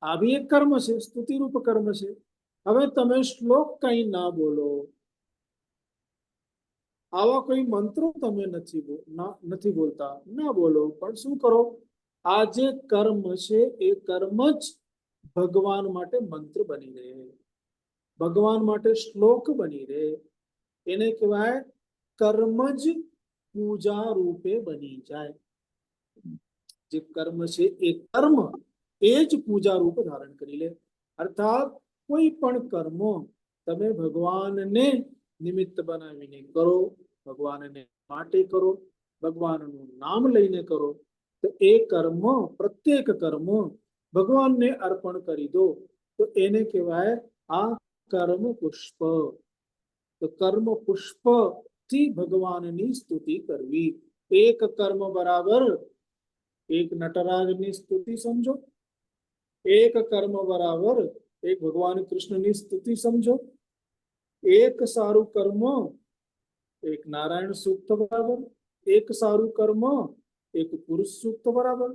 આ બી એક કર્મ છે, સ્તુતિરૂપ કર્મ છે. હવે તમે શ્લોક કઈ ના બોલો, આવા કોઈ મંત્રો તમે નથી બોલતા, ના બોલો, પણ શું કરો? આ જે કર્મ છે એ કર્મ જ ભગવાન માટે મંત્ર બની રહે, ભગવાન માટે શ્લોક બની રહે. એને કહેવાય કર્મ જ પૂજા રૂપે બની જાય. જે કર્મ છે એ કર્મ એ જ પૂજા રૂપ ધારણ કરી લે. અર્થાત કોઈ પણ કર્મ તમે ભગવાનને નિમિત્ત બનાવીને કરો, ભગવાનને માટે કરો, ભગવાનનું નામ લઈને કરો, તો એ કર્મ, પ્રત્યેક કર્મ ભગવાનને અર્પણ કરી દો તો એને કહેવાય આ કર્મ પુષ્પ. તો કર્મ પુષ્પ થી ભગવાનની સ્તુતિ કરવી. એક કર્મ બરાબર એક નટરાજની સ્તુતિ સમજો, એક કર્મ બરાબર એક ભગવાન કૃષ્ણની સ્તુતિ સમજો, એક સારું કર્મ એક નારાયણ સૂક્ત બરાબર, એક સારું કર્મ એક પુરુષ સૂક્ત બરાબર.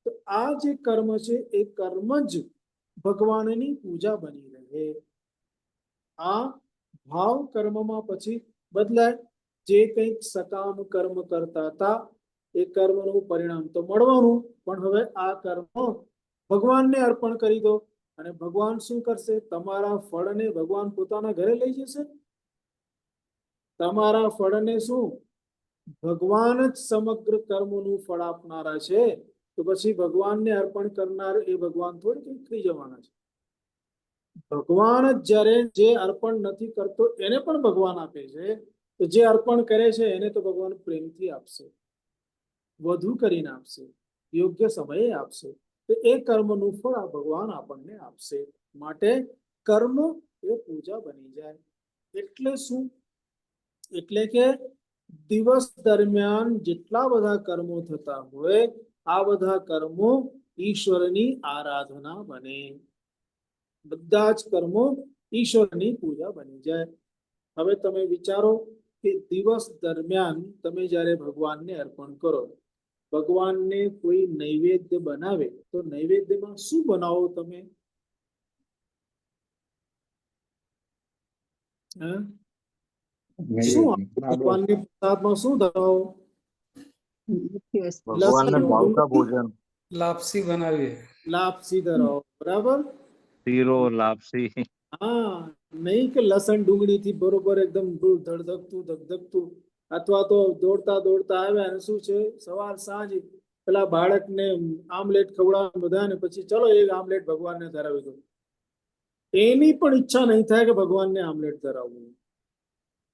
તો આ જે કર્મ છે એ કર્મ જ ભગવાનની પૂજા બની રહે. આ ભાવ કર્મમાં પછી બદલાય. જે કંઈક સકામ કર્મ કરતા હતા એ કર્મનું પરિણામ તો મળવાનું, પણ હવે આ કર્મ ભગવાનને અર્પણ કરી દો અને ભગવાન શું કરશે? તમારા ફળને ભગવાન પોતાના ઘરે લઈ જશે. તમારા ફળને શું ભગવાન જ સમગ્ર કર્મનું ફળ આપનારા છે. તો પછી ભગવાનને અર્પણ કરનાર એ ભગવાન થોડી થઈ જવાના છે. ભગવાન જ જ્યારે જે અર્પણ નથી કરતો એને પણ ભગવાન આપે છે, તો જે અર્પણ કરે છે એને તો ભગવાન પ્રેમથી આપશે, વધુ કરીને આપશે, યોગ્ય સમયે આપશે. તો એ કર્મનું ફળ આ ભગવાન આપણને આપશે. માટે કર્મ એ પૂજા બની જાય. એટલે શું? એટલે કે દિવસ દરમિયાન જેટલા બધા કર્મો થતા હોય આ બધા કર્મો ઈશ્વરની આરાધના બને. બધા જ કર્મો ઈશ્વરની પૂજા બની જાય. હવે તમે વિચારો કે દિવસ દરમિયાન તમે જ્યારે ભગવાનને અર્પણ કરો, ભગવાનને કોઈ નૈવેદ્ય બનાવે તો નૈવેદ્યમાં શું બનાવો તમે? શું ભગવાનની પ્રસાદમાં શું ધરાવો? ભગવાનને ભાવતા ભોજન, લાપસી બનાવીએ, લાપસી ધરાવો, બરાબર? શીરો, લાપસી. હા, નહીં કે લસણ ડુંગળીથી બરોબર એકદમ ધડધકતું ધગધગતું, અથવા તો દોડતા દોડતા આવ્યા અને શું છે સવાર સાંજ પેલા બાળકને આમલેટ ખવડાવવા બધાને, પછી ચલો એક આમલેટ ભગવાનને ધરાવી દો. એની પણ ઈચ્છા નહીં થાય કે ભગવાનને આમલેટ ધરાવવું,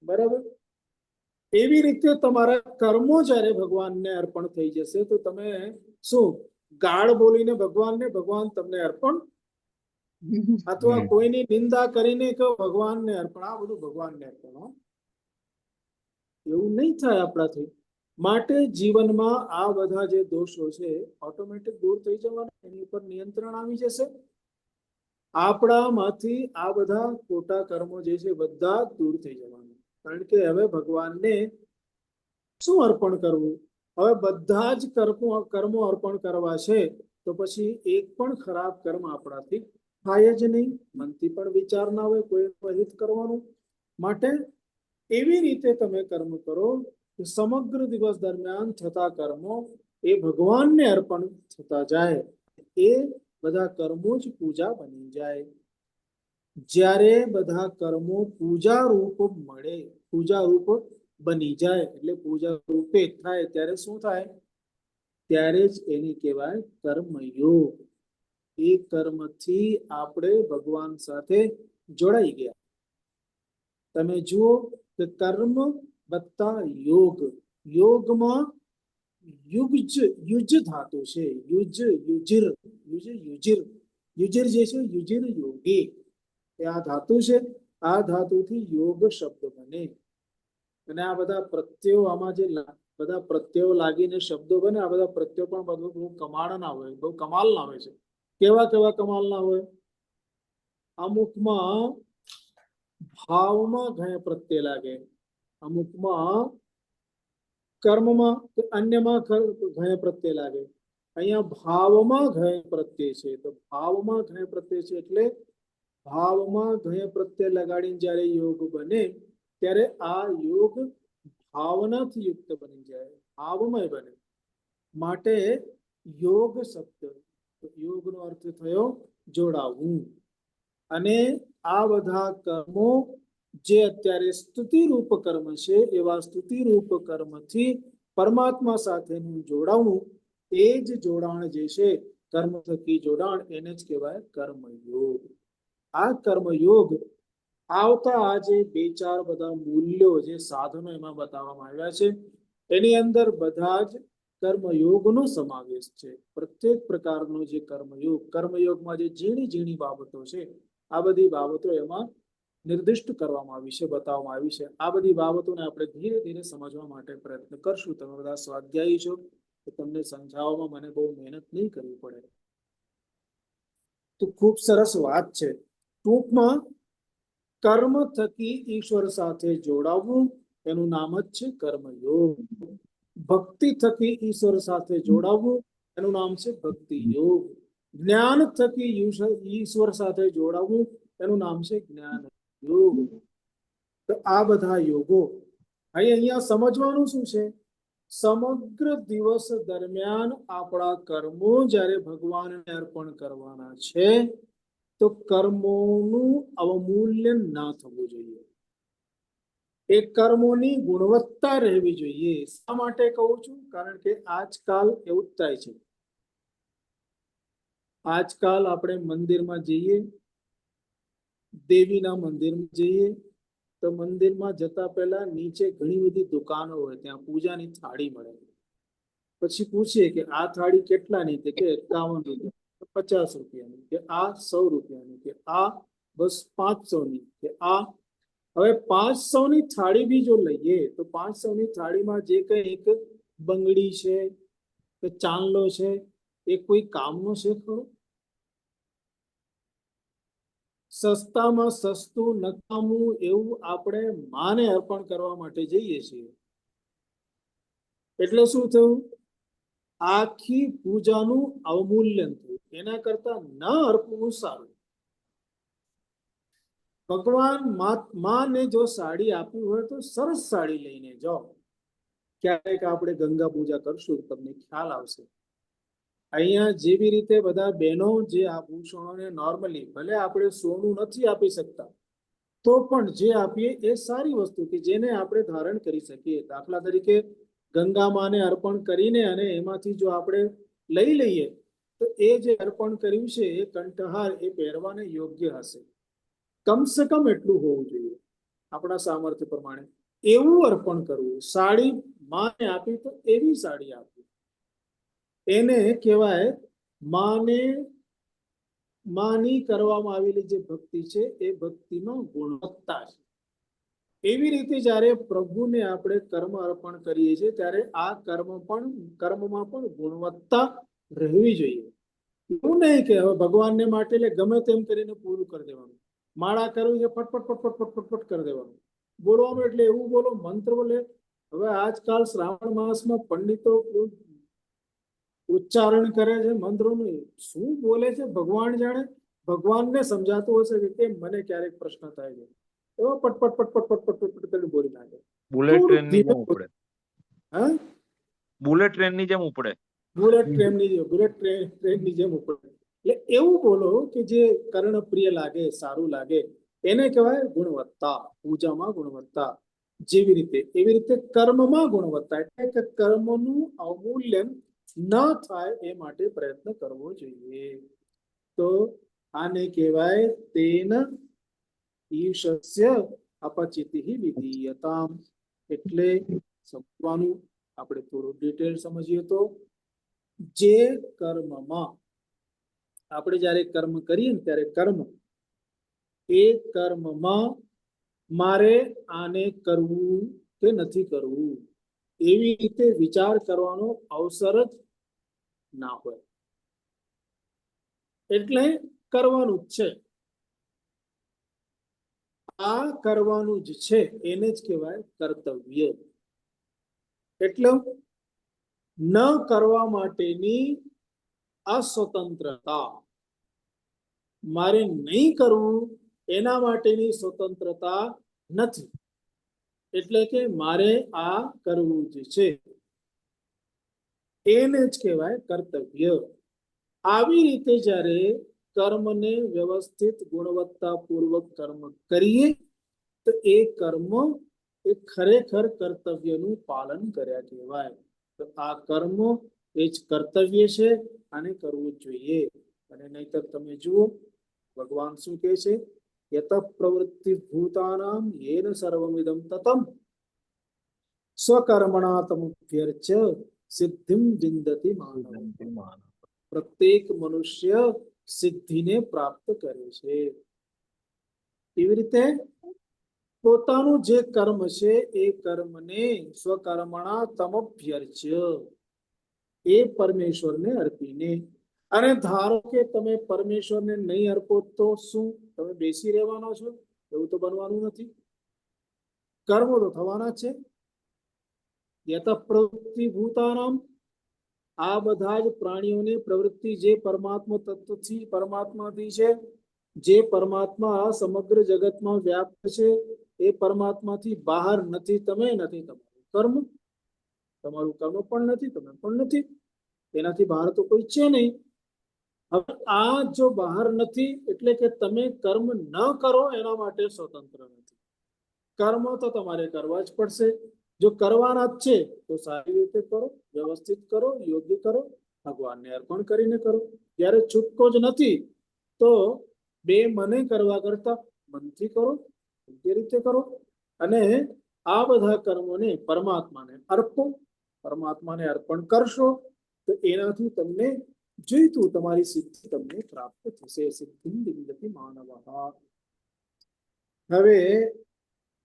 બરાબર? એવી રીતે તમારા કર્મો જ્યારે ભગવાનને અર્પણ થઈ જશે તો તમે શું ગાળ બોલીને ભગવાન તમને અર્પણ, અથવા કોઈની નિંદા કરીને કે ભગવાનને અર્પણ, આ બધું ભગવાનને અર્પણ, એવું નહીં થાય આપણાથી. માટે જીવનમાં આ બધા જે દોષો છે ઓટોમેટિક દૂર થઈ જવાના, એની ઉપર નિયંત્રણ આવી જશે. આપણામાંથી આ બધા ખોટા કર્મો જે છે બધા દૂર થઈ જવાના. કારણ કે હવે ભગવાનને શું અર્પણ કરવું? હવે બધા જ કર્મો અર્પણ કરવા છે તો પછી એક પણ ખરાબ કર્મ આપણાથી થાય જ નહીં. મનથી પણ વિચાર ના હોય કોઈ હિત કરવાનું. માટે એવી રીતે તમે કર્મ કરો કે સમગ્ર દિવસ દરમિયાન થતા કર્મો એ ભગવાનને અર્પણ થતા જાય. એ બધા કર્મો જ પૂજા બની જાય. જ્યારે બધા કર્મો પૂજા રૂપ મળે, પૂજા રૂપ બની જાય, એટલે પૂજા રૂપે થાય ત્યારે શું થાય? ત્યારે જ એની કહેવાય કર્મયોગ. એ કર્મથી આપણે ભગવાન સાથે જોડાઈ ગયા. તમે જુઓ કે કર્મ વત્તા યોગ, યોગમાં યુજ ધાતુ છે. યુજિર જે છે યુજિર યોગી, એ આ ધાતુ છે. આ ધાતુથી યોગ શબ્દ બને. અને આ બધા પ્રત્યયો, આમાં જે બધા પ્રત્યયો લાગીને શબ્દો બને, આ બધા પ્રત્યયો પણ બધું બહુ કમાળના હોય, બહુ કમાલના હોય છે. કેવા કેવા કમાલના હોય? અમુકમાં ભાવમાં ઘય પ્રત્યય લાગે, અમુકમાં કર્મમાં કે અન્યમાં ઘય પ્રત્યય લાગે. અહીંયા ભાવમાં ઘય પ્રત્યય છે, તો ભાવમાં ઘય પ્રત્યય છે એટલે ભાવમાં ઘય પ્રત્યય લગાડીને જ્યારે યોગ બને ત્યારે આ યોગ ભાવનાથી યુક્ત બની જાય, ભાવમય બને. માટે યોગ શબ્દ, યોગનો અર્થ થયો જોડાવું. અને આ બધા કર્મો જે અત્યારે સ્તુતિરૂપ કર્મ છે, એવા સ્તુતિરૂપ કર્મથી પરમાત્મા સાથેનું જોડાવું, એ જ જોડાણ જે છે કર્મ થકી જોડાણ, એને જ કહેવાય કર્મયોગ. આ કર્મયોગ આવતા આજે 2-4 બધા મૂલ્યો જે સાધનો એમાં બતાવવામાં આવ્યા છે એની અંદર બધા જ કર્મયોગનો સમાવેશ છે. પ્રત્યેક પ્રકારનો જે કર્મયોગમાં જે ઝીણી ઝીણી બાબતો છે આ બધી બાબતો એમાં નિર્દિષ્ટ કરવામાં આવી છે, બતાવવામાં આવી છે. આ બધી બાબતોને આપણે ધીરે ધીરે સમજવા માટે પ્રયત્ન કરશું. તમે બધા સ્વાધ્યાયી છો તો તમને સમજાવવામાં મને બહુ મહેનત નહીં કરવી પડે. તો ખૂબ સરસ વાત છે. ટૂંકમાં કર્મ થકી ઈશ્વર સાથે જોડાવવું એનું નામ જ છે કર્મયોગ. ભક્તિ થકી ઈશ્વર સાથે જોડાવવું એનું નામ છે ભક્તિ યોગ. જ્ઞાન થકી ઈશ્વર સાથે જોડાવવું એનું નામ છે જ્ઞાન યોગ. તો આ બધા યોગો અહીંયા સમજવાનું શું છે? સમગ્ર દિવસ દરમિયાન આપણા કર્મો જ્યારે ભગવાનને અર્પણ કરવાના છે તો કર્મોનું અવમૂલ્યન ના થવું જોઈએ. એ કર્મોની ગુણવત્તા રહેવી જોઈએ. શા માટે કહું છું? કારણ કે આજકાલ એવું જ થાય છે. આજકાલ આપણે મંદિરમાં જઈએ, દેવીના મંદિરમાં જઈએ તો મંદિરમાં જતા પહેલા નીચે ઘણી બધી દુકાનો હોય, ત્યાં પૂજાની થાળી મળે. પછી પૂછીએ કે આ થાળી કેટલાની? કે 51 રૂપિયા, 50 રૂપિયાની, કે આ 100 રૂપિયાની, કે આ બસ 500ની, કે આ. હવે 500ની થાળી બી જો લઈએ તો 500ની થાળીમાં જે કઈ એક બંગડી છે કે ચાંદલો છે એ કોઈ કામનો છે ખરો? સસ્તામાં સસ્તું નકામું એવું આપણે માને અર્પણ કરવા માટે જઈએ છીએ. એટલે શું થયું? આખી પૂજાનું અવમૂલ્યન થયું. એના કરતા ન અર્પવું સારું. ભગવાન માને જો સાડી આપવી હોય તો સરસ સાડી લઈને જાઓ. ક્યારેક આપણે ગંગા પૂજા કરશું તમને ખ્યાલ આવશે. અહીંયા જેવી રીતે બધા બહેનો જે આભૂષણોને નોર્મલી ભલે આપણે સોનું નથી આપી શકતા તો પણ જે આપીએ એ સારી વસ્તુ કે જેને આપણે ધારણ કરી શકીએ. દાખલા તરીકે ગંગા માને અર્પણ કરીને અને એમાંથી જો આપણે લઈ લઈએ તો એ જે અર્પણ કર્યું છે એ કંઠહાર એ પહેરવાને યોગ્ય હશે. કમસે કમ એટલું હોવું જોઈએ આપણા સામર્થ્ય પ્રમાણે. એવું અર્પણ કરવું. સાડી માને આપી તો એવી સાડી આપી. એને કહેવાય માની કરવામાં આવેલી જે ભક્તિ છે એ ભક્તિમાં ગુણવત્તા છે. એવી રીતે જ્યારે પ્રભુને આપણે કર્મ અર્પણ કરીએ છીએ ત્યારે આ કર્મમાં પણ ગુણવત્તા રહેવી જોઈએ. એવું નહીં કે હવે ભગવાનને માટે ગમે તેમ કરીને પૂરું કરી દેવાનું. માળા કરવી છે ફટફટ ફટફટ ફટફટ ફટ કરી દેવાનું. બોલવાનું એટલે એવું બોલો, મંત્ર બોલે. હવે આજકાલ શ્રાવણ માસમાં પંડિતો ઉચ્ચારણ કરે છે મંત્રોનું. શું બોલે છે ભગવાન જાણે. ભગવાનને સમજાતું હશે કે કેમ? મને ક્યારેક પ્રશ્ન થાય છે. એવો પટપટ પટપટ પટપટ પટપટ કરીને બોલી નાખે. બુલેટ ટ્રેનની જેમ ઉપડે. હા, બુલેટ ટ્રેનની જેમ ઉપડે. બુલેટ ટ્રેનની જેમ ઉપડે. એટલે એવું બોલો કે જે કર્ણપ્રિય લાગે, સારું લાગે. એને કહેવાય ગુણવત્તા. પૂજામાં ગુણવત્તા. જેવી રીતે એવી રીતે કર્મમાં ગુણવત્તા. એટલે કે કર્મનું અવમૂલ્યન ન થાય એ માટે પ્રયત્ન કરવો જોઈએ. તો આને કહેવાય તેન ઈશસ્ય અપચિતિ વિધીયતામ. એટલે સમજવાનું આપણે થોડું ડિટેલ સમજીએ તો જે કર્મમાં આપણે જ્યારે કર્મ કરીએ ને ત્યારે એ કર્મમાં મારે આને કરવું કે નથી કરવું એવી રીતે વિચાર કરવાનો અવસર જ ના હોય. એટલે કરવાનું જ છે. આ કરવાનું જ છે એને જ કહેવાય કર્તવ્ય. એટલે ન કરવા માટેની અસ્વતંત્રતા. મારે નહીં કરવું એના માટેની સ્વતંત્રતા નથી. એટલે કે મારે આ કરવું જ છે એને જ કહેવાય કર્તવ્ય. આવી રીતે જ્યારે કર્મને વ્યવસ્થિત ગુણવત્તાપૂર્વક કર્મ કરીએ તો એ કર્મ એ ખરેખર કર્તવ્યનું પાલન કર્યા કહેવાય. તો આ કર્મ એ જ કર્તવ્ય છે, આને કરવું જ જોઈએ. અને નહીતર તમે જુઓ ભગવાન શું કહે છે? યત પ્રવૃત્તિ ભૂતાનામ યેન સર્વમિદમ તતમ સ્વકર્મણા તમુભ્યર્ચ્ય સિદ્ધિમ વિંદતિ માનવ. પ્રત્યેક મનુષ્ય સિદ્ધિને પ્રાપ્ત કરે છે. એવી રીતે પોતાનું જે કર્મ છે એ કર્મને સ્વકર્મણા તમભ્યર્ચ્ય, એ પરમેશ્વરને અર્પીને. અને ધારો કે તમે પરમેશ્વરને નહીં અર્પો તો શું તમે બેસી રહેવાના છો? એવું તો બનવાનું નથી. કર્મો તો થવાના છે. યત પ્રવૃત્તિ ભૂતાનામ, આ બધા જ પ્રાણીઓની પ્રવૃત્તિ જે પરમાત્મા તત્વથી પરમાત્માથી છે, જે પરમાત્મા સમગ્ર જગતમાં વ્યાપ્ત છે, એ પરમાત્માથી બહાર નથી. તમે નથી, તમારું કર્મ પણ નથી, તમે પણ નથી. તેનાથી બહાર તો કોઈ છે નહીં. હવે આ જો બહાર નથી એટલે કે તમે કર્મ ન કરો એના માટે સ્વતંત્ર નથી. કર્મ તો તમારે કરવા જ પડશે. જો કરવાના જ છે તો સારી રીતે કરો, વ્યવસ્થિત કરો, યોગ્ય કરો, ભગવાનને અર્પણ કરીને કરો. જ્યારે છૂટકો જ નથી તો બે મને કરવા કરતા મનથી કરો, યોગ્ય રીતે કરો. અને આ બધા કર્મોને પરમાત્માને અર્પો. પરમાત્માને અર્પણ કરશો તો એનાથી તમને જોઈતું તમારી સિદ્ધિ તમને પ્રાપ્ત થશે. સિદ્ધિ વિંદતિ માનવ. હવે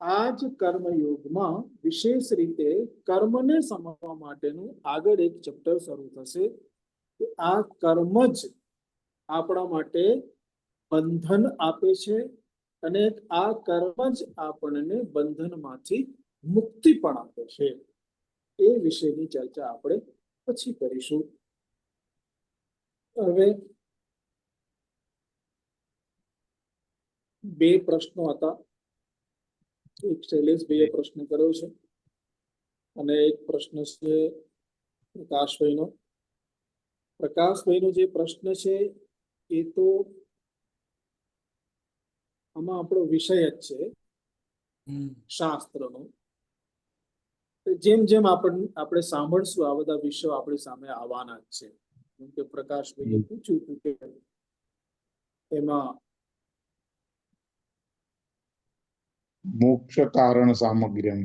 આ જ કર્મયોગમાં વિશેષ રીતે કર્મને સમજવા માટેનું આગળ એક ચેપ્ટર શરૂ થશે કે આ કર્મ જ આપણા માટે બંધન આપે છે અને આ કર્મ જ આપણને બંધનમાંથી મુક્તિ પણ આપે છે. એ વિશેની ચર્ચા આપણે પછી કરીશું. હવે બે પ્રશ્નો હતા. એક શૈલેષભાઈએ પ્રશ્ન કર્યો છે અને એક પ્રશ્ન છે પ્રકાશભાઈનો. પ્રકાશભાઈનો જે પ્રશ્ન છે એ તો આમાં આપણો વિષય જ છે શાસ્ત્રનો. જેમ જેમ આપણે સાંભળશું આ બધા વિષયો આપણી સામે આવવાના જ છે. જેમ કે પ્રકાશભાઈએ પૂછ્યું હતું કે એમાં મોક્ષ કારણ સામગ્રી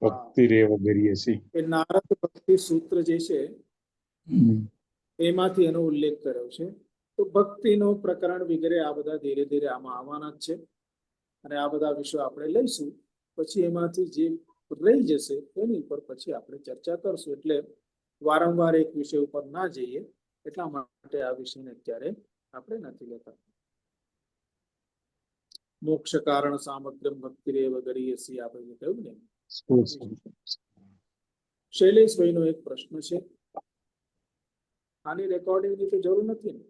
ભક્તિ રેવ ગરીયસી, એ નારદ ભક્તિ સૂત્ર જે છે એમાંથી એનો ઉલ્લેખ કર્યો છે. તો ભક્તિનો પ્રકરણ વગેરે આ બધા ધીરે ધીરે આમાં આવવાના જ છે અને આ બધા વિષયો આપણે લઈશું. પછી એમાંથી જે રહી જશે એની ઉપર પછી આપણે ચર્ચા કરશું. એટલે વારંવાર એક વિષય ઉપર ના જઈએ એટલા માટે આ વિષયને અત્યારે આપણે નથી લેતા. મોક્ષ કારણ સામગ્રી ભક્તિ રેવ ગરીયસી આપણે કહ્યું ને. શૈલેષભાઈનો એક પ્રશ્ન છે. આની રેકોર્ડિંગની તો જરૂર નથી ને?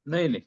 નહીં.